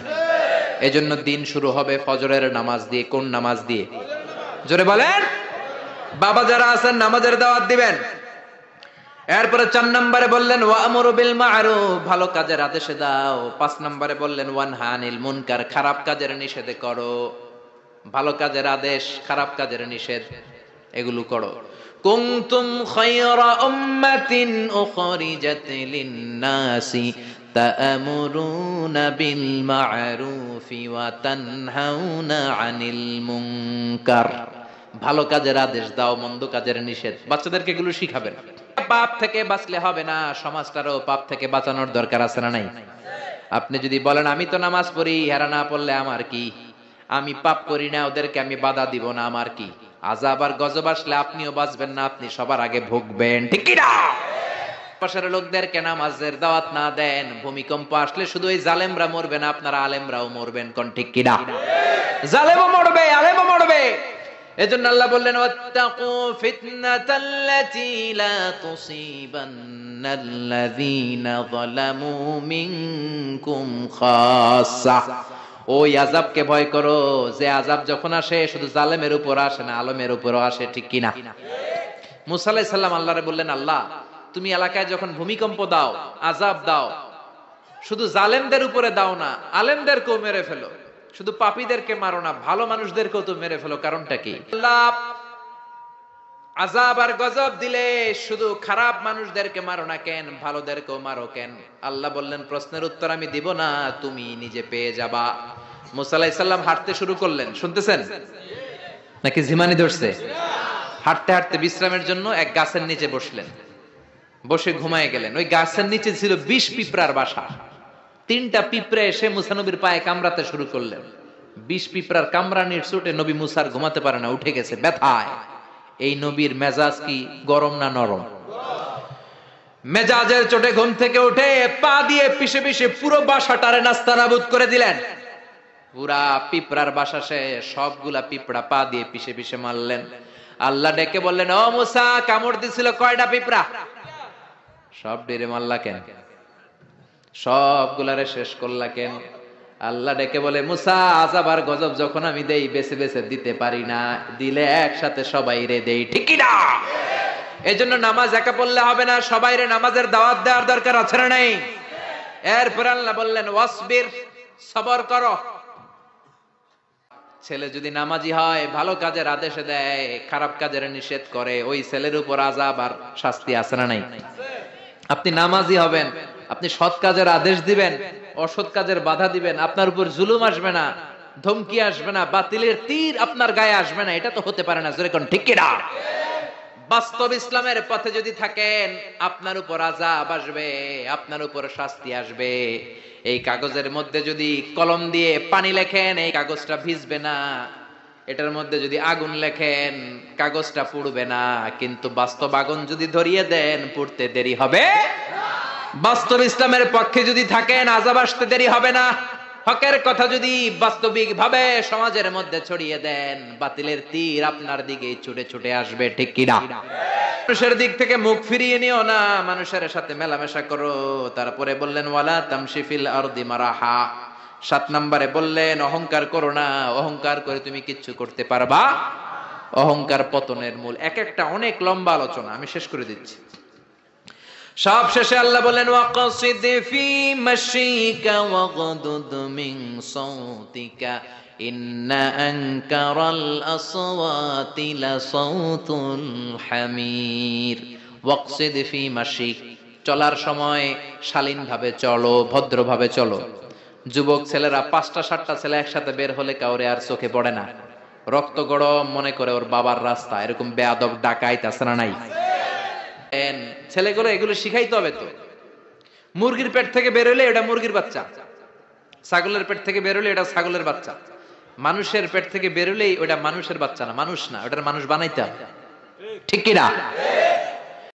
এজন্য দিন শুরু হবে ফজরের নামাজ দিয়ে। কোন নামাজ দিয়ে? জোরে বলেন। বাবা যারা আছেন নামাজের দাওয়াত দিবেন। এরপরে 4 নম্বরে বললেন ওয়া'মুরু বিল মা'রুফ, ভালো কাজের আদেশ দাও। 5 নম্বরে বললেন ওয়ানহা আনিল মুনকার, খারাপ কাজের নিষেধ করো। ভালো কাজের আদেশ, খারাপ কাজের নিষেধ, এগুলো করো। কুনতুম খায়রা উম্মাতিন উখরিজাত লিন-নাসি তা'মুরুনা বিল মা'রুফি ওয়া তানহাউনা আনিল মুনকার। ভালো কাজের আদেশ দাও, মন্দ কাজের নিষেধ। বাচ্চাদেরকে এগুলো শিখাবেন। পাপ থেকে বাঁচলে হবে না, সমাজটারও পাপ থেকে বাঁচানোর দরকার আছে না নাই? আপনি যদি বলেন আমি তো নামাজ পড়ি, হেরা না পড়লে আমার কি, আমি পাপ করি না, ওদেরকে আমি বাধা দিব না, আমার কি? আযাব আর গজব আসলে আপনিও বাঁচবেন না, আপনি সবার আগে ভুগবেন, ঠিক কি না? পাশের লোকদেরকে নামাজের দাওয়াত না দেন, ভূমিকম্প আসলে শুধু ওই জালেমরা মরবে না, আপনারা আলেমরাও মরবেন, কোন ঠিক কি না? জালেমও মরবে, আলেমও মরবে। এজন্য আল্লাহ বললেন ওয়াত্তাকু ফিতনাতাল্লাতী লা তুসিবান্নাল্লাযীনা যালামু মিনকুম খাসসা। ওই আযাবকে ভয় করো, যে আযাব যখন আসে শুধু জালেমের উপর আসে না, আলেমের উপরও আসে, ঠিক কি না? মুসা আলাইহিস সালাম আল্লাহরে বললেন, আল্লাহ তুমি এলাকায় যখন ভূমিকম্প দাও, আযাব দাও, শুধু জালেমদের উপরে দাও না, আলেমদেরকেও মেরে ফেলো। শুধু পাপীদেরকে মারো না, ভালো মানুষদেরকেও তো মেরে ফেলো, কারণটা কি? আল্লাহ আযাব আর গজব দিলে শুধু খারাপ মানুষদেরকে মারো না কেন, ভালোদেরকেও মারো কেন? আল্লাহ বললেন প্রশ্নের উত্তর আমি দিব না, তুমি নিজে পেয়ে যাবা। মুসা আলাইহিস সালাম হাঁটতে শুরু করলেন, শুনতেছেন নাকি ঝিমানি ধরছে? হাঁটতে হাঁটতে বিশ্রামের জন্য এক গাছের নিচে বসলেন, বসে ঘুমায় গেলেন। ওই গাছের নিচে ছিল 20 পিঁপড়ার বাসা। তিনটা পিঁপড়ে এসে মুসা নবীর পায়ে কামড়াতে শুরু করলেন। 20 পিঁপড়ার কামড়ানির চোটে নবী মুসার ঘুমাতে পারে না, উঠে গেছে ব্যথায়। এই নবীর মেজাজ কি গরম না নরম? মেজাজের চোটে ঘুম থেকে উঠে পা দিয়ে পিষে পিষে পুরো বাসাটারে নাস্তানাবুদ করে দিলেন। পুরা পিঁপড়ার বাসা সে সবগুলা পিঁপড়া পা দিয়ে পিষে পিষে মারলেন। আল্লাহ ডেকে বললেন, ও মুসা, কামড় দিছিল কয়টা পিঁপড়া? সব ডেরে মারলা কেন? সবগুলারে শেষ করলা কেন? আল্লাহ ডেকে বলে, মুসা, আযাব আর গজব যখন আমি দেই বেছে বেছে দিতে পারি না, দিলে একসাথে সবাই রে দেই, ঠিক কি না? এই জন্য নামাজ একা পড়লে হবে না, সবাই রে নামাজের দাওয়াত দেওয়ার দরকার আছে না নাই? এরপর আল্লাহ বললেন, ওয়াসবির, সবর করো। ছেলে যদি নামাজি হয়, ভালো কাজের আদেশ দেয়, খারাপ কাজের নিষেধ করে, ওই ছেলের উপর আযাব আর শাস্তি আছে না নাই? আপনি নামাজি হবেন, আপনি সৎ কাজের আদেশ দিবেন, অসৎ কাজের বাধা দিবেন, আপনার উপর জুলুম আসবে না, ধমকি আসবে না, বাতিলের তীর আপনার গায়ে আসবে না। এটা তো হতে পারে না, জোরে কোন ঠিক কি না? বাস্তব ইসলামের পথে যদি থাকেন, আপনার উপর আযাব আসবে, আপনার উপর শাস্তি আসবে। এই কাগজের মধ্যে যদি কলম দিয়ে পানি লেখেন, এই কাগজটা ভিজবে না। এটার মধ্যে যদি আগুন লেখেন, কাগজটা পুড়বে না। কিন্তু বাস্তব আগুন যদি ধরিয়ে দেন, পুড়তে দেরি হবে। বাস্তব ইসলামের পক্ষে যদি থাকেন, আযাব আসতে দেরি হবে না। হকের কথা যদি বাস্তবিক ভাবে সমাজের মধ্যে ছড়িয়ে দেন, বাতিলের তীর আপনার দিকে ছুটে ছুটে আসবে, ঠিক কিনা? মানুষের দিক থেকে মুখ ফিরিয়ে নিও না, মানুষের সাথে মেলামেশা করো। তারপরে বললেন, ওয়ালা তামশি ফিল আরদি মারাহা। 7 নম্বরে বললেন, অহংকার করো না। অহংকার করে তুমি কিচ্ছু করতে পারবা? অহংকার পতনের মূল। এক একটা অনেক লম্বা আলোচনা, আমি শেষ করে দিচ্ছি। সব শেষে আল্লাহ বলেন, ওয়াকসিদ ফি মাশিকা ওয়াগদুদ মিন সাউতিকা ইন্না আনকারাল আসওয়াতি লাসাউতুল হামির। ওয়াকসিদ ফি মাশিক, চলার সময় শালীনভাবে চলো, ভদ্রভাবে চলো। যুবক ছেলেরা 5টা 7টা ছেলে একসাথে বের হলে কাউরে আর চোখে পড়ে না, রক্ত গরম মনে করে ওর বাবার রাস্তা। এরকম বেয়াদব ডাকাইত আছে না নাই? ছেলেগুলো এগুলো শিখাইতে হবে। তো মুরগির পেট থেকে বেরোলে এটা মুরগির বাচ্চা, ছাগলের পেট থেকে বেরোলে এটা ছাগলের বাচ্চা, মানুষের পেট থেকে বেরোলেই ওটা মানুষের বাচ্চা না, মানুষ না, ওটার মানুষ বানাইতে হবে, ঠিক কিনা?